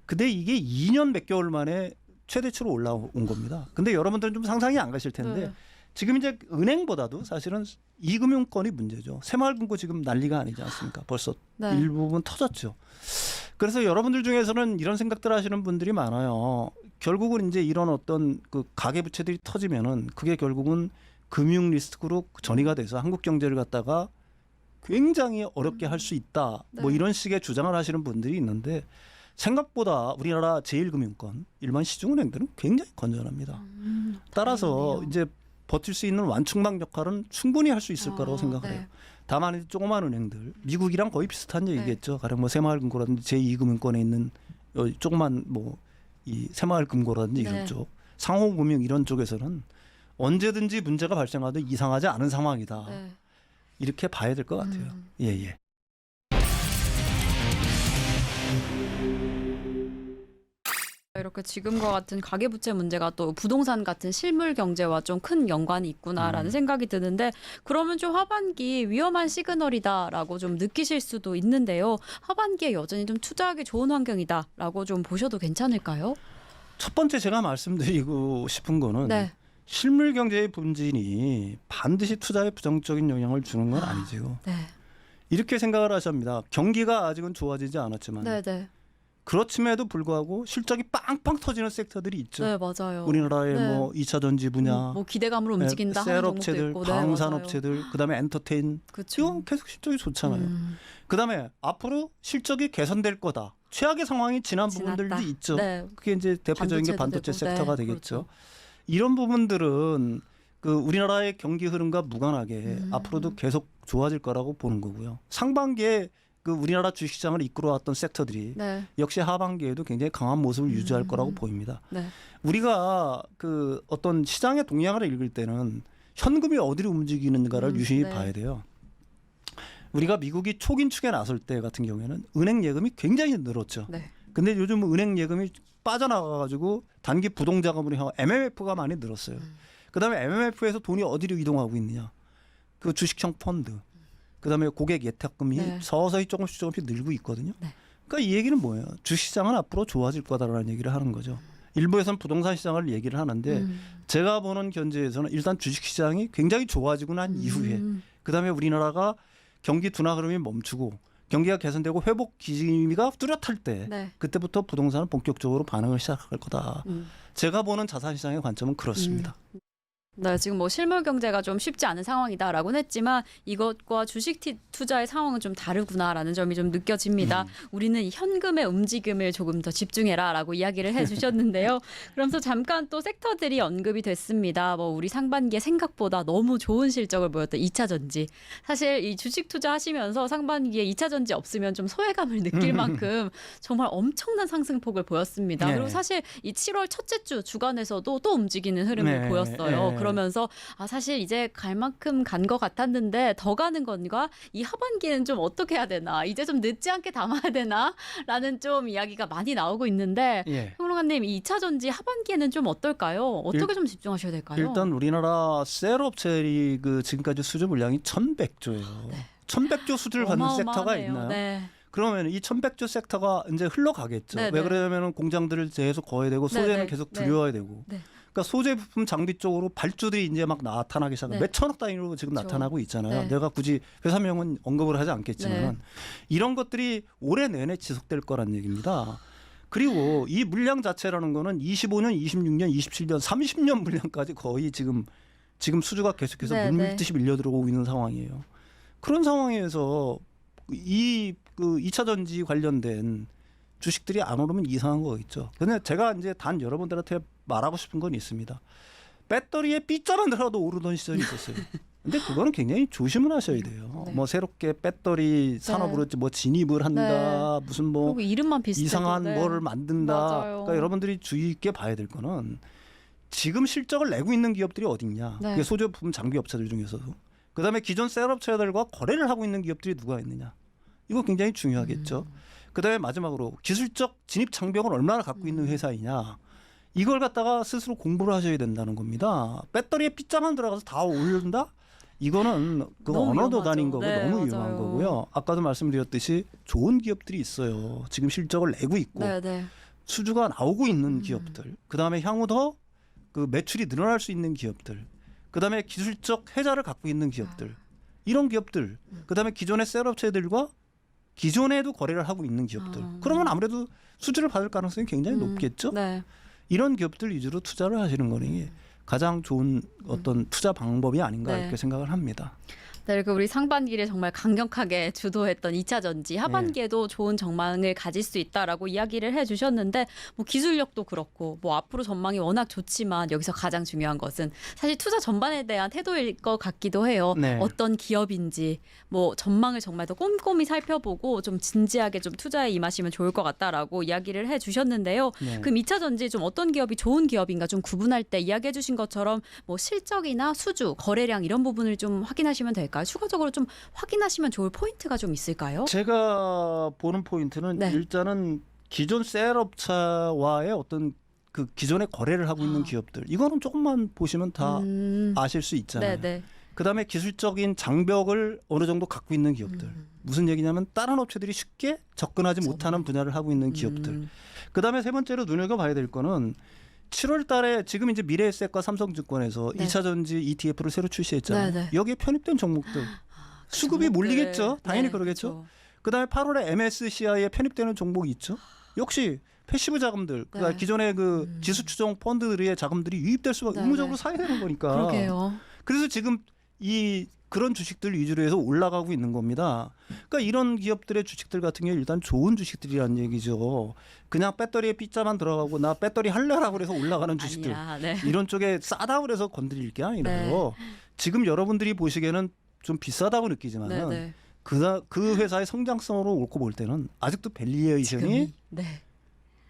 근데 이게 2년 몇 개월 만에 최대치로 올라온 겁니다. 근데 여러분들은 좀 상상이 안 가실 텐데 네. 지금 이제 은행보다도 사실은 이금융권이 문제죠. 새마을금고 지금 난리가 아니지 않습니까? 벌써 네. 일부분 터졌죠. 그래서 여러분들 중에서는 이런 생각들 하시는 분들이 많아요. 결국은 이제 이런 어떤 그 가계부채들이 터지면은 그게 결국은 금융 리스크로 전이가 돼서 한국 경제를 갖다가 굉장히 어렵게 할 수 있다. 네. 뭐 이런 식의 주장을 하시는 분들이 있는데 생각보다 우리나라 제1금융권 일반 시중은행들은 굉장히 건전합니다. 따라서 다행이네요. 이제 버틸 수 있는 완충막 역할은 충분히 할 수 있을 거라고 생각을 네. 해요. 다만 이제 조그만 은행들 미국이랑 거의 비슷한 얘기겠죠. 가령 뭐 새마을금고라든지 제2금융권에 있는 조그만 뭐 이 새마을금고라든지 이런 네. 쪽 상호금융 이런 쪽에서는 언제든지 문제가 발생하도 이상하지 않은 상황이다. 네. 이렇게 봐야 될 것 같아요. 예. 이렇게 지금과 같은 가계부채 문제가 또 부동산 같은 실물 경제와 좀 큰 연관이 있구나라는 생각이 드는데 그러면 좀 하반기 위험한 시그널이다라고 좀 느끼실 수도 있는데요. 하반기에 여전히 좀 투자하기 좋은 환경이다라고 좀 보셔도 괜찮을까요? 첫 번째 제가 말씀드리고 싶은 거는 네. 실물 경제의 분진이 반드시 투자에 부정적인 영향을 주는 건 아니지요. 네. 이렇게 생각을 하셔야 합니다. 경기가 아직은 좋아지지 않았지만 네. 그렇음에도 불구하고 실적이 빵빵 터지는 섹터들이 있죠. 네, 맞아요. 우리나라의 네. 뭐 2차 전지 분야, 뭐 기대감으로 움직인다 하는 종목도 셀업체들, 있고. 네, 방산업체들, 그다음에 엔터테인 그렇죠. 이거 계속 실적이 좋잖아요. 그다음에 앞으로 실적이 개선될 거다. 최악의 상황이 지난 지났다. 부분들도 있죠. 네. 그게 이제 대표적인 게 반도체도 반도체 되고. 섹터가 네, 되겠죠. 그렇죠. 이런 부분들은 그 우리나라의 경기 흐름과 무관하게 앞으로도 계속 좋아질 거라고 보는 거고요. 상반기에 그 우리나라 주식시장을 이끌어왔던 섹터들이 네. 역시 하반기에도 굉장히 강한 모습을 유지할 거라고 보입니다. 네. 우리가 그 어떤 시장의 동향을 읽을 때는 현금이 어디로 움직이는가를 유심히 네. 봐야 돼요. 우리가 미국이 초긴축에 나설 때 같은 경우에는 은행 예금이 굉장히 늘었죠. 네. 근데 요즘 은행 예금이 빠져나가가지고 단기 부동자금으로 향한 MMF가 많이 늘었어요. 그다음에 MMF에서 돈이 어디로 이동하고 있느냐? 그 주식형 펀드. 그다음에 고객 예탁금이 네. 서서히 조금씩 늘고 있거든요. 네. 그러니까 이 얘기는 뭐예요? 주식시장은 앞으로 좋아질 거다라는 얘기를 하는 거죠. 일부에서는 부동산 시장을 얘기를 하는데 제가 보는 견제에서는 일단 주식시장이 굉장히 좋아지고 난 이후에 그다음에 우리나라가 경기 둔화 흐름이 멈추고 경기가 개선되고 회복 기미가 뚜렷할 때 네. 그때부터 부동산은 본격적으로 반응을 시작할 거다. 제가 보는 자산시장의 관점은 그렇습니다. 네, 지금 뭐 실물 경제가 좀 쉽지 않은 상황이다라고는 했지만 이것과 주식 투자의 상황은 좀 다르구나라는 점이 좀 느껴집니다. 우리는 이 현금의 움직임을 조금 더 집중해라라고 이야기를 해주셨는데요. 그러면서 잠깐 또 섹터들이 언급이 됐습니다. 뭐 우리 상반기에 생각보다 너무 좋은 실적을 보였던 2차 전지. 사실 이 주식 투자하시면서 상반기에 2차 전지 없으면 좀 소외감을 느낄 만큼 정말 엄청난 상승폭을 보였습니다. 네. 그리고 사실 이 7월 첫째 주 주간에서도 또 움직이는 흐름을 네. 보였어요. 네. 그러면서 사실 이제 갈 만큼 간 것 같았는데 더 가는 건가? 이 하반기는 좀 어떻게 해야 되나? 이제 좀 늦지 않게 담아야 되나? 라는 좀 이야기가 많이 나오고 있는데 예. 평론가님 이 2차 전지 하반기에는 좀 어떨까요? 어떻게 좀 집중하셔야 될까요? 일단 우리나라 셀업체의 그 지금까지 수주 물량이 1,100조예요. 1,100조 수주를 받는 섹터가 어마어마하네요. 있나요? 네. 그러면 이 1,100조 섹터가 이제 흘러가겠죠. 네, 왜 네. 그러냐면 공장들을 계속 거야 되고 소재는 네, 계속 네. 들여와야 되고. 네. 그러니까 소재 부품 장비 쪽으로 발주들이 이제 막 나타나기 시작하고 네. 몇 천억 단위로 지금 그렇죠. 나타나고 있잖아요. 네. 내가 굳이 회사명은 언급을 하지 않겠지만 네. 이런 것들이 올해 내내 지속될 거란 얘기입니다. 그리고 이 물량 자체라는 거는 25년, 26년, 27년, 30년 물량까지 거의 지금 수주가 계속해서 네, 물밀듯이 밀려 들어오고 있는 상황이에요. 그런 상황에서 이 그 2차 전지 관련된 주식들이 안 오르면 이상한 거겠죠. 근데 제가 이제 단 여러분들한테 말하고 싶은 건 있습니다. 배터리에 B자만 들어가도 오르던 시절이 있었어요. 근데 그거는 굉장히 조심을 하셔야 돼요. 네. 뭐 새롭게 배터리 산업으로 뭐 진입을 한다, 무슨 뭐 그리고 이름만 비슷해도 이상한 네. 뭐를 만든다. 맞아요. 그러니까 여러분들이 주의 있게 봐야 될 거는 지금 실적을 내고 있는 기업들이 어딨냐. 네. 그게 소재부품 장비 업체들 중에서도. 그다음에 기존 셀업체들과 거래를 하고 있는 기업들이 누가 있느냐. 이거 굉장히 중요하겠죠. 그다음에 마지막으로 기술적 진입 장벽은 얼마나 갖고 있는 회사이냐. 이걸 갖다가 스스로 공부를 하셔야 된다는 겁니다. 배터리에 B자만 들어가서 다 오른다? 이거는 그 너무 언어 위험하죠. 도단인 거고 네, 너무 맞아요. 위험한 거고요. 아까도 말씀드렸듯이 좋은 기업들이 있어요. 지금 실적을 내고 있고 네. 수주가 나오고 있는 기업들. 그다음에 향후 더 그 매출이 늘어날 수 있는 기업들. 그다음에 기술적 혜자를 갖고 있는 기업들. 이런 기업들. 그다음에 기존의 셀업체들과 기존에도 거래를 하고 있는 기업들. 그러면 아무래도 수주를 받을 가능성이 굉장히 높겠죠. 네. 이런 기업들 위주로 투자를 하시는 거니 가장 좋은 어떤 투자 방법이 아닌가 네. 이렇게 생각을 합니다. 네, 그리고 우리 상반기를 정말 강력하게 주도했던 2차 전지 하반기에도 좋은 전망을 가질 수 있다라고 이야기를 해주셨는데 뭐 기술력도 그렇고 뭐 앞으로 전망이 워낙 좋지만 여기서 가장 중요한 것은 사실 투자 전반에 대한 태도일 것 같기도 해요. 네. 어떤 기업인지 뭐 전망을 정말 더 꼼꼼히 살펴보고 좀 진지하게 좀 투자에 임하시면 좋을 것 같다라고 이야기를 해주셨는데요. 네. 그럼 2차 전지 좀 어떤 기업이 좋은 기업인가 좀 구분할 때 이야기해 주신 것처럼 뭐 실적이나 수주, 거래량 이런 부분을 좀 확인하시면 될까요? 추가적으로 좀 확인하시면 좋을 포인트가 좀 있을까요? 제가 보는 포인트는 네. 일단은 기존 셀업차와의 어떤 그 기존에 거래를 하고 있는 기업들 이거는 조금만 보시면 다 아실 수 있잖아요. 네네. 그다음에 기술적인 장벽을 어느 정도 갖고 있는 기업들. 무슨 얘기냐면 다른 업체들이 쉽게 접근하지 못하는 분야를 하고 있는 기업들. 그다음에 세 번째로 눈여겨봐야 될 거는 7월 달에 지금 이제 미래에셋과 삼성증권에서 네. 2차 전지 ETF를 새로 출시했잖아요. 네네. 여기에 편입된 종목들. 수급이 종목들. 몰리겠죠. 당연히 네, 그러겠죠. 그렇죠. 그다음에 8월에 MSCI에 편입되는 종목이 있죠. 역시 패시브 자금들, 그러니까 네. 기존의 그 지수 추종 펀드들의 자금들이 유입될 수밖에 네, 의무적으로 네. 사야 되는 거니까. 그러게요. 그래서 지금 이 그런 주식들 위주로 해서 올라가고 있는 겁니다. 그러니까 이런 기업들의 주식들 같은 경우 일단 좋은 주식들이라는 얘기죠. 그냥 배터리에 B자만 들어가고 나 배터리 할래라고 그래서 올라가는 주식들. 아니야. 네. 이런 쪽에 싸다고 그래서 건드릴 게 아니라요. 지금 여러분들이 보시기에는 좀 비싸다고 느끼지만은 네네. 그 회사의 성장성으로 옳고 볼 때는 아직도 밸리에이션이 지금이 네.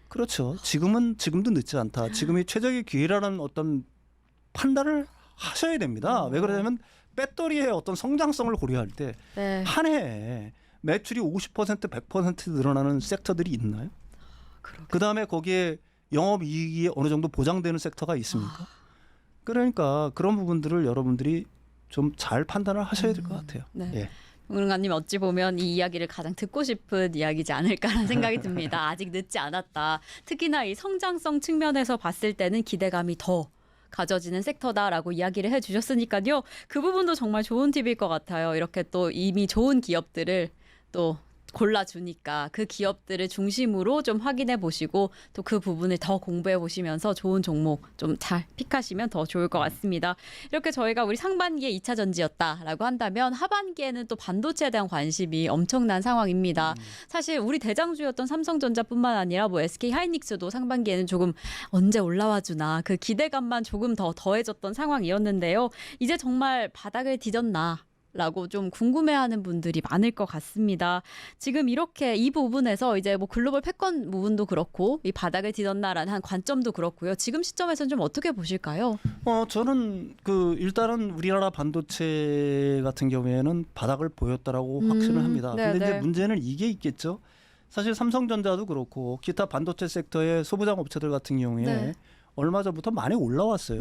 그렇죠. 지금도 늦지 않다. 지금이 최적의 기회라는 어떤 판단을 하셔야 됩니다. 왜 그러냐면 배터리의 어떤 성장성을 고려할 때 네. 한 해에 매출이 50% 100% 늘어나는 섹터들이 있나요? 그러게. 그다음에 거기에 영업이익이 어느 정도 보장되는 섹터가 있습니까? 그러니까 그런 부분들을 여러분들이 좀 잘 판단을 하셔야 될 것 같아요. 네. 예. 홍은가님 어찌 보면 이 이야기를 가장 듣고 싶은 이야기지 않을까라는 생각이 듭니다. 아직 늦지 않았다. 특히나 이 성장성 측면에서 봤을 때는 기대감이 더 가져지는 섹터다라고 이야기를 해주셨으니까요. 그 부분도 정말 좋은 팁일 것 같아요. 이렇게 또 이미 좋은 기업들을 또 골라주니까 그 기업들을 중심으로 좀 확인해 보시고 또 그 부분을 더 공부해 보시면서 좋은 종목 좀 잘 픽하시면 더 좋을 것 같습니다. 이렇게 저희가 우리 상반기에 2차 전지였다라고 한다면 하반기에는 또 반도체에 대한 관심이 엄청난 상황입니다. 사실 우리 대장주였던 삼성전자뿐만 아니라 뭐 SK하이닉스도 상반기에는 조금 언제 올라와 주나 그 기대감만 조금 더 더해졌던 상황이었는데요. 이제 정말 바닥을 디뎠나? 라고 좀 궁금해하는 분들이 많을 것 같습니다. 지금 이렇게 이 부분에서 이제 뭐 글로벌 패권 부분도 그렇고 이 바닥을 디뎠나라는 한 관점도 그렇고요. 지금 시점에서는 좀 어떻게 보실까요? 저는 그 일단은 우리나라 반도체 같은 경우에는 바닥을 보였다라고 확신을 합니다. 네, 근데 네. 이제 문제는 이게 있겠죠. 사실 삼성전자도 그렇고 기타 반도체 섹터의 소부장 업체들 같은 경우에 네. 얼마 전부터 많이 올라왔어요.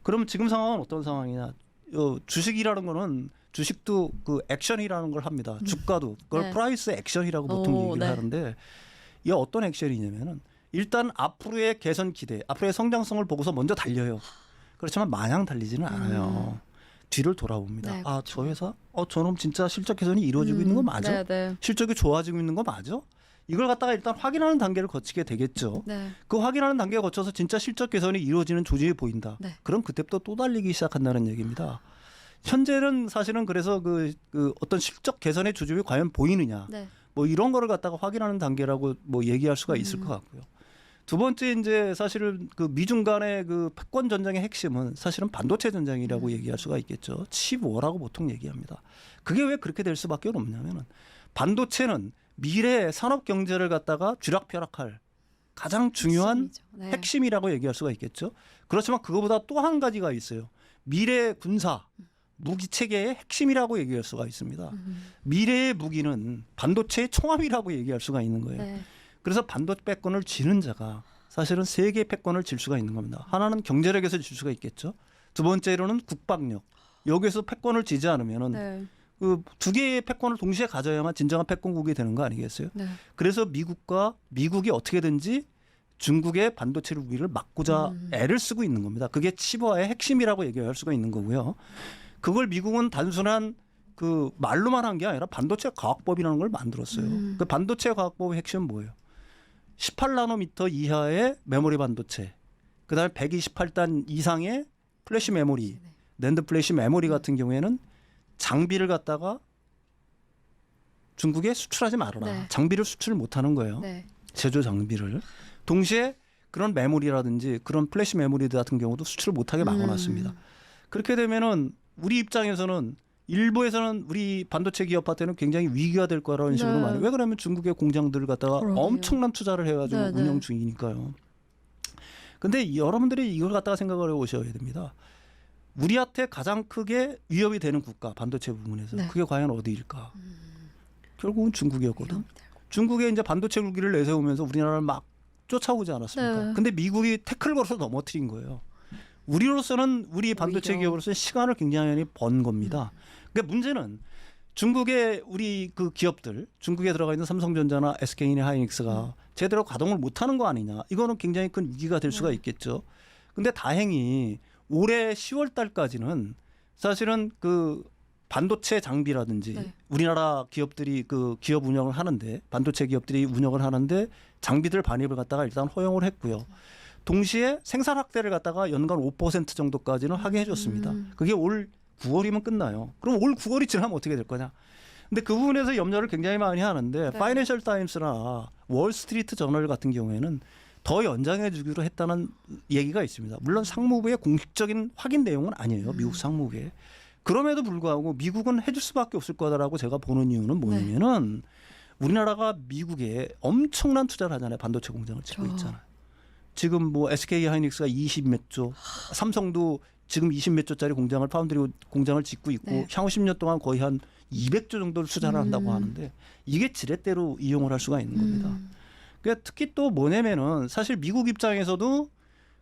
그럼 지금 상황은 어떤 상황이냐? 주식이라는 거는 주식도 그 액션이라는 걸 합니다. 주가도 그걸 네. 프라이스 액션이라고 보통 오, 얘기를 네. 하는데 이게 어떤 액션이냐면은 일단 앞으로의 개선 기대, 앞으로의 성장성을 보고서 먼저 달려요. 그렇지만 마냥 달리지는 않아요. 뒤를 돌아봅니다. 네, 아, 저 회사, 저놈 진짜 실적 개선이 이루어지고 있는 거 맞아? 네, 네. 실적이 좋아지고 있는 거 맞아? 이걸 갖다가 일단 확인하는 단계를 거치게 되겠죠. 네. 그 확인하는 단계에 거쳐서 진짜 실적 개선이 이루어지는 조짐이 보인다. 네. 그럼 그때부터 또 달리기 시작한다는 얘기입니다. 현재는 사실은 그래서 그 어떤 실적 개선의 조짐이 과연 보이느냐, 네. 뭐 이런 거를 갖다가 확인하는 단계라고 뭐 얘기할 수가 있을 것 같고요. 두 번째 이제 사실은 그 미중 간의 그 패권 전쟁의 핵심은 사실은 반도체 전쟁이라고 얘기할 수가 있겠죠. 칩워라고 보통 얘기합니다. 그게 왜 그렇게 될 수밖에 없냐면은 반도체는 미래의 산업 경제를 갖다가 쥐락펴락할 가장 중요한 핵심이죠. 네. 핵심이라고 얘기할 수가 있겠죠. 그렇지만 그거보다 또 한 가지가 있어요. 미래 군사 무기 체계의 핵심이라고 얘기할 수가 있습니다. 미래의 무기는 반도체의 총합이라고 얘기할 수가 있는 거예요. 네. 그래서 반도체 패권을 지는 자가 사실은 세 개의 패권을 질 수가 있는 겁니다. 하나는 경제력에서 질 수가 있겠죠. 두 번째로는 국방력. 여기서 패권을 지지 않으면은 네. 그 두 개의 패권을 동시에 가져야만 진정한 패권국이 되는 거 아니겠어요? 네. 그래서 미국이 어떻게든지 중국의 반도체 무기를 막고자 애를 쓰고 있는 겁니다. 그게 치버의 핵심이라고 얘기할 수가 있는 거고요. 그걸 미국은 단순한 그 말로만 한 게 아니라 반도체 과학법이라는 걸 만들었어요. 그 반도체 과학법의 핵심은 뭐예요? 18나노미터 이하의 메모리 반도체, 그다음에 128단 이상의 플래시 메모리, 낸드 플래시 메모리 같은 경우에는 장비를 갖다가 중국에 수출하지 말아라. 네. 장비를 수출 못하는 거예요. 네. 제조 장비를. 동시에 그런 메모리라든지 그런 플래시 메모리 같은 경우도 수출을 못하게 막아놨습니다. 그렇게 되면은 우리 입장에서는 일부에서는 우리 반도체 기업한테는 굉장히 위기가 될 거라는 식으로 네. 말해요. 왜 그러면 중국의 공장들을 갖다가 그러게요. 엄청난 투자를 해가지고 네, 네. 운영 중이니까요. 근데 여러분들이 이걸 갖다가 생각을 해보셔야 됩니다. 우리한테 가장 크게 위협이 되는 국가 반도체 부분에서 네. 그게 과연 어디일까? 결국은 중국이었거든. 위험이 되고. 중국에 이제 반도체 무기를 내세우면서 우리나라를 막 쫓아오지 않았습니까? 네. 근데 미국이 태클 걸어서 넘어뜨린 거예요. 우리로서는 우리 반도체 오히려. 기업으로서는 시간을 굉장히 많이 번 겁니다. 그러니까 문제는 중국의 우리 그 기업들, 중국에 들어가 있는 삼성전자나 SK 하이닉스가 제대로 가동을 못하는 거 아니냐? 이거는 굉장히 큰 위기가 될 수가 있겠죠. 근데 다행히 올해 10월 달까지는 사실은 그 반도체 장비라든지 네. 우리나라 기업들이 그 기업 운영을 하는데 반도체 기업들이 운영을 하는데 장비들 반입을 갖다가 일단 허용을 했고요. 동시에 생산 확대를 갖다가 연간 5% 정도까지는 하게 해줬습니다. 그게 올 9월이면 끝나요. 그럼 올 9월이 지나면 어떻게 될 거냐? 근데 그 부분에서 염려를 굉장히 많이 하는데 네. 파이낸셜 타임스나 월스트리트 저널 같은 경우에는 더 연장해 주기로 했다는 얘기가 있습니다. 물론 상무부의 공식적인 확인 내용은 아니에요. 미국 상무부에. 그럼에도 불구하고 미국은 해줄 수밖에 없을 거다라고 제가 보는 이유는 뭐냐면은 우리나라가 미국에 엄청난 투자를 하잖아요. 반도체 공장을 짓고 있잖아요. 지금 뭐 SK 하이닉스가 20 몇 조, 삼성도 지금 20 몇 조짜리 공장을 파운드리 공장을 짓고 있고 네. 향후 10년 동안 거의 한 200조 정도를 투자를 한다고 하는데 이게 지렛대로 이용을 할 수가 있는 겁니다. 그러니까 특히 또 뭐냐면은 사실 미국 입장에서도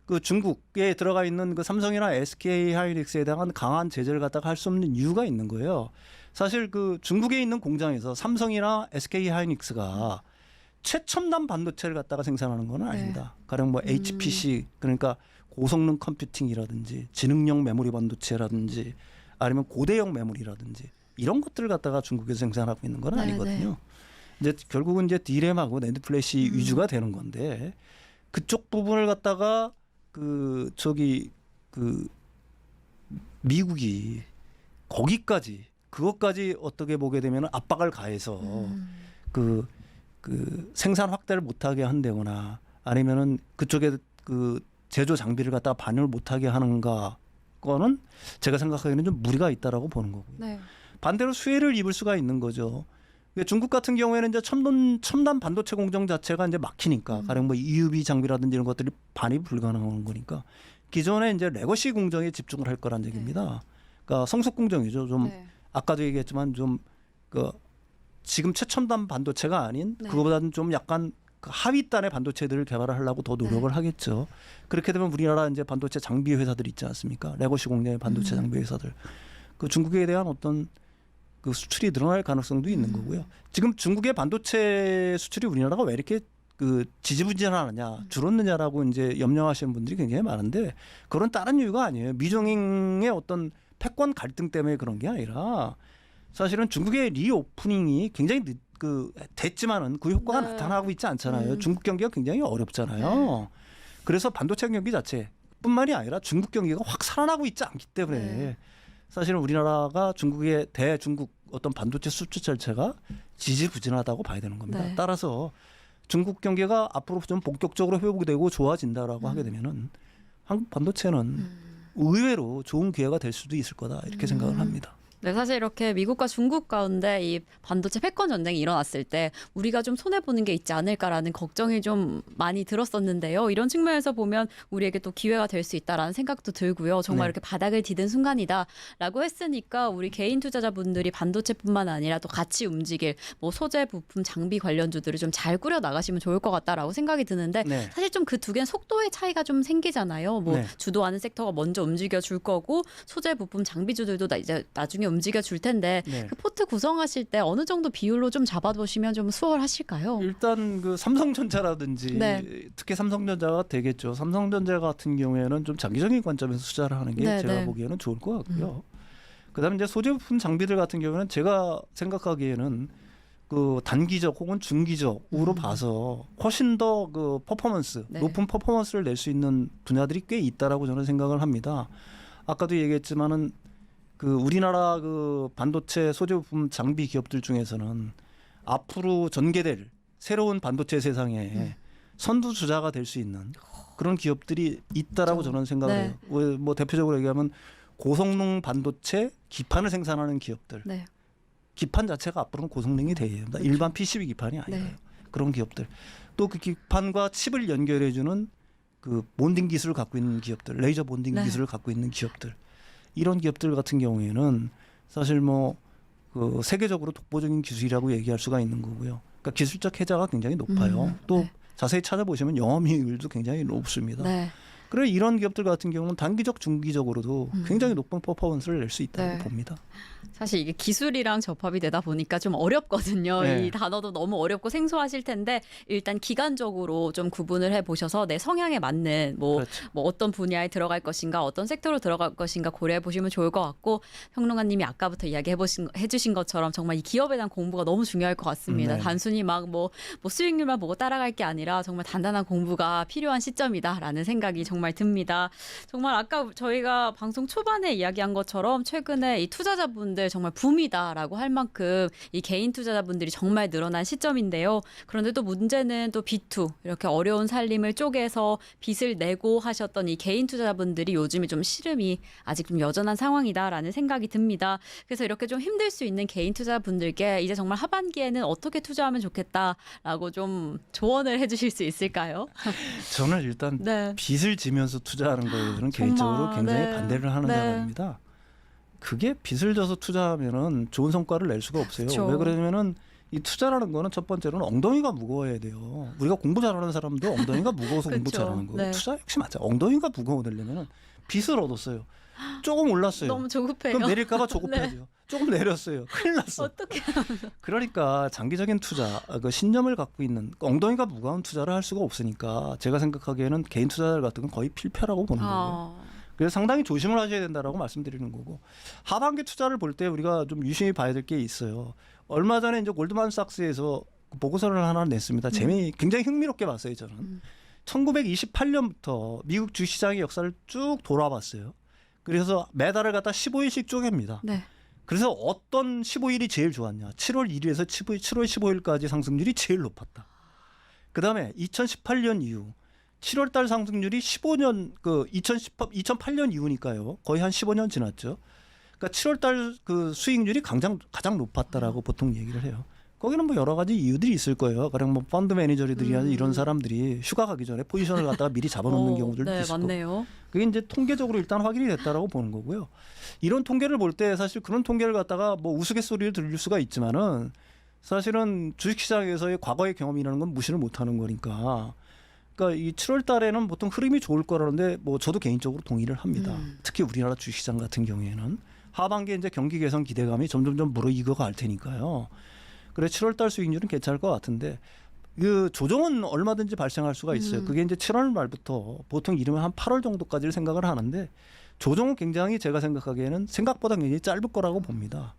그 중국에 들어가 있는 그 삼성이나 SK 하이닉스에 대한 강한 제재를 갖다가 할 수 없는 이유가 있는 거예요. 사실 그 중국에 있는 공장에서 삼성이나 SK 하이닉스가 최첨단 반도체를 갖다가 생산하는 건 아닙니다. 가령 뭐 HPC 그러니까 고성능 컴퓨팅이라든지 지능형 메모리 반도체라든지 아니면 고대형 메모리라든지 이런 것들을 갖다가 중국에서 생산하고 있는 건 네, 아니거든요. 이제 결국은 이제 D램하고 낸드 플래시 위주가 되는 건데 그쪽 부분을 갖다가 그 미국이 거기까지 그것까지 어떻게 보게 되면 압박을 가해서 그 생산 확대를 못하게 한다거나 아니면은 그쪽에 그 제조 장비를 갖다가 반영을 못하게 하는가 거는 제가 생각하기에는 좀 무리가 있다라고 보는 거고요. 네. 반대로 수혜를 입을 수가 있는 거죠. 그러니까 중국 같은 경우에는 이제 첨단 반도체 공정 자체가 이제 막히니까 가령 뭐 EUV 장비라든지 이런 것들이 반입 불가능한 거니까 기존에 이제 레거시 공정에 집중을 할 거란 얘기입니다. 그러니까 성숙 공정이죠. 좀 네. 아까도 얘기했지만 좀 그 지금 최첨단 반도체가 아닌 네. 그거보다는 좀 약간 그 하위단의 반도체들을 개발을 하려고 더 노력을 하겠죠. 그렇게 되면 우리나라 이제 반도체 장비 회사들 있지 않습니까? 레거시 공장의 반도체 장비 회사들. 그 중국에 대한 어떤 그 수출이 늘어날 가능성도 있는 거고요. 지금 중국의 반도체 수출이 우리나라가 왜 이렇게 그 지지부진하느냐, 줄었느냐라고 이제 염려하시는 분들이 굉장히 많은데 그런 다른 이유가 아니에요. 미중의 어떤 패권 갈등 때문에 그런 게 아니라 사실은 중국의 리오프닝이 굉장히 됐지만은 그 효과가 네. 나타나고 있지 않잖아요. 중국 경기가 굉장히 어렵잖아요. 그래서 반도체 경기 자체뿐만이 아니라 중국 경기가 확 살아나고 있지 않기 때문에 네. 사실은 우리나라가 중국의 대중국 어떤 반도체 수출 자체가 지지부진하다고 봐야 되는 겁니다. 네. 따라서 중국 경기가 앞으로 좀 본격적으로 회복이 되고 좋아진다라고 하게 되면은 한국 반도체는 의외로 좋은 기회가 될 수도 있을 거다 이렇게 생각을 합니다. 네, 사실 이렇게 미국과 중국 가운데 이 반도체 패권 전쟁이 일어났을 때 우리가 좀 손해보는 게 있지 않을까라는 걱정이 좀 많이 들었었는데요. 이런 측면에서 보면 우리에게 또 기회가 될 수 있다라는 생각도 들고요. 정말 네. 이렇게 바닥을 디딘 순간이다라고 했으니까 우리 개인 투자자분들이 반도체뿐만 아니라 또 같이 움직일 뭐 소재, 부품, 장비 관련주들을 좀 잘 꾸려 나가시면 좋을 것 같다라고 생각이 드는데 네. 사실 좀 그 두 개는 속도의 차이가 좀 생기잖아요. 뭐 네. 주도하는 섹터가 먼저 움직여 줄 거고 소재, 부품, 장비주들도 이제 나중에 움직여 줄 텐데 네. 그 포트 구성하실 때 어느 정도 비율로 좀 잡아보시면 좀 수월하실까요? 일단 그 삼성전자라든지 네. 특히 삼성전자가 되겠죠. 삼성전자 같은 경우에는 좀 장기적인 관점에서 투자를 하는 게 네, 제가 네. 보기에는 좋을 것 같고요. 그다음에 이제 소재부품 장비들 같은 경우는 제가 생각하기에는 그 단기적 혹은 중기적으로 봐서 훨씬 더 그 퍼포먼스, 네. 높은 퍼포먼스를 낼 수 있는 분야들이 꽤 있다라고 저는 생각을 합니다. 아까도 얘기했지만은 그 우리나라 그 반도체 소재부품 장비 기업들 중에서는 앞으로 전개될 새로운 반도체 세상에 선두주자가 될 수 있는 그런 기업들이 있다라고 그렇죠. 저는 생각을 네. 해요. 뭐 대표적으로 얘기하면 고성능 반도체 기판을 생산하는 기업들. 네. 기판 자체가 앞으로는 고성능이 돼야 됩니다. 그렇죠. 일반 PCB 기판이 아니에요. 네. 그런 기업들. 또 그 기판과 칩을 연결해주는 그 몬딩 기술을 갖고 있는 기업들, 레이저 몬딩 네. 기술을 갖고 있는 기업들. 이런 기업들 같은 경우에는 사실 뭐 그 세계적으로 독보적인 기술이라고 얘기할 수가 있는 거고요. 그러니까 기술적 혜자가 굉장히 높아요. 또 네. 자세히 찾아보시면 영업이익률도 굉장히 높습니다. 네. 그래 이런 기업들 같은 경우는 단기적, 중기적으로도 굉장히 높은 퍼포먼스를 낼 수 있다고 네. 봅니다. 사실 이게 기술이랑 접합이 되다 보니까 좀 어렵거든요. 네. 이 단어도 너무 어렵고 생소하실 텐데 일단 기간적으로 좀 구분을 해보셔서 내 성향에 맞는 뭐 그렇죠. 어떤 분야에 들어갈 것인가 어떤 섹터로 들어갈 것인가 고려해 보시면 좋을 것 같고 평론가님이 아까부터 해주신 것처럼 정말 이 기업에 대한 공부가 너무 중요할 것 같습니다. 네. 단순히 막 뭐 수익률만 보고 따라갈 게 아니라 정말 단단한 공부가 필요한 시점이다라는 생각이 정말 듭니다. 정말 아까 저희가 방송 초반에 이야기한 것처럼 최근에 이 투자자분들 정말 붐이다라고 할 만큼 이 개인 투자자분들이 정말 늘어난 시점인데요. 그런데 또 문제는 또 B2 이렇게 어려운 살림을 쪼개서 빚을 내고 하셨던 이 개인 투자자분들이 요즘에 좀 시름이 아직 좀 여전한 상황이다라는 생각이 듭니다. 그래서 이렇게 좀 힘들 수 있는 개인 투자분들께 이제 정말 하반기에는 어떻게 투자하면 좋겠다라고 좀 조언을 해주실 수 있을까요? 저는 일단 네. 빚을 지면서 투자하는 거에 저는 정말, 개인적으로 굉장히 네. 반대를 하는 네. 사람입니다. 그게 빚을 져서 투자하면은 좋은 성과를 낼 수가 없어요. 그렇죠. 왜 그러냐면은 이 투자라는 거는 첫 번째로는 엉덩이가 무거워야 돼요. 우리가 공부 잘하는 사람도 엉덩이가 무거워서 공부 그렇죠. 잘하는 거고 네. 투자 역시 맞아. 엉덩이가 무거워지려면은 빚을 얻었어요. 조금 올랐어요. 너무 조급해요. 그럼 내릴까봐 조급해져요. 조금 내렸어요. 큰일 났어. 어떻게? 그러니까 장기적인 투자, 그 신념을 갖고 있는 엉덩이가 무거운 투자를 할 수가 없으니까 제가 생각하기에는 개인 투자자 같은 건 거의 필패라고 보는 거예요. 그래서 상당히 조심을 하셔야 된다라고 말씀드리는 거고 하반기 투자를 볼 때 우리가 좀 유심히 봐야 될 게 있어요. 얼마 전에 이제 골드만삭스에서 보고서를 하나 냈습니다. 굉장히 흥미롭게 봤어요. 저는 1928년부터 미국 주식시장의 역사를 쭉 돌아봤어요. 그래서 매달을 갖다 15일씩 쪼갭니다. 네. 그래서 어떤 15일이 제일 좋았냐? 7월 1일에서 7월 15일까지 상승률이 제일 높았다. 그다음에 2018년 이후 7월 달 상승률이 15년 2008년 이후니까요. 거의 한 15년 지났죠. 그러니까 7월 달 그 수익률이 가장 높았다라고 보통 얘기를 해요. 거기는 뭐 여러 가지 이유들이 있을 거예요. 가령 뭐 펀드 매니저들이나 이런 사람들이 휴가 가기 전에 포지션을 갖다가 미리 잡아놓는 경우들도 네, 있고. 맞네요. 그게 이제 통계적으로 일단 확인이 됐다라고 보는 거고요. 이런 통계를 볼 때 사실 그런 통계를 갖다가 뭐 우스갯소리를 들릴 수가 있지만은 사실은 주식시장에서의 과거의 경험이라는 건 무시를 못하는 거니까. 그러니까 이 7월 달에는 보통 흐름이 좋을 거라는데 뭐 저도 개인적으로 동의를 합니다. 특히 우리나라 주식시장 같은 경우에는 하반기에 이제 경기 개선 기대감이 점점점 무르익어 갈 테니까요. 그래 7월 달 수익률은 괜찮을 것 같은데 그 조정은 얼마든지 발생할 수가 있어요. 그게 이제 7월 말부터 보통 이르면 한 8월 정도까지를 생각을 하는데 조정은 굉장히 제가 생각하기에는 생각보다 굉장히 짧을 거라고 봅니다.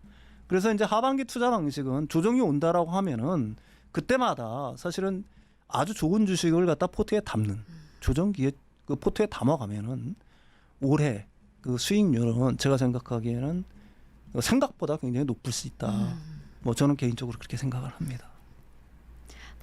그래서 이제 하반기 투자 방식은 조정이 온다라고 하면은 그때마다 사실은 아주 좋은 주식을 갖다 포트에 담는 조정기에 그 포트에 담아가면은 올해 그 수익률은 제가 생각하기에는 생각보다 굉장히 높을 수 있다. 뭐 저는 개인적으로 그렇게 생각을 합니다.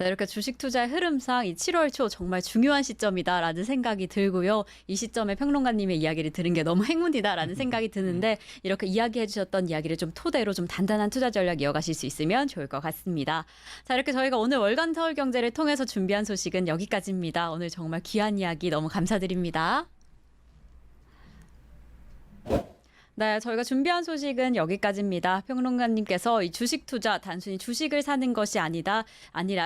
네, 이렇게 주식 투자의 흐름상 이 7월 초 정말 중요한 시점이다라는 생각이 들고요. 이 시점에 평론가님의 이야기를 들은 게 너무 행운이다라는 생각이 드는데 이렇게 이야기해 주셨던 이야기를 좀 토대로 좀 단단한 투자 전략 이어가실 수 있으면 좋을 것 같습니다. 자, 이렇게 저희가 오늘 월간 서울경제를 통해서 준비한 소식은 여기까지입니다. 오늘 정말 귀한 이야기 너무 감사드립니다. 네, 저희가 준비한 소식은 여기까지입니다. 평론가님께서 이 주식 투자 단순히 주식을 사는 것이 아니라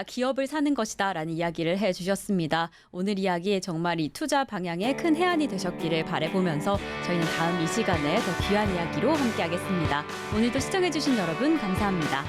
기업을 사는 것이다라는 이야기를 해주셨습니다. 오늘 이야기 정말 이 투자 방향에 큰 해안이 되셨기를 바라보면서 저희는 다음 이 시간에 더 귀한 이야기로 함께하겠습니다. 오늘도 시청해주신 여러분 감사합니다.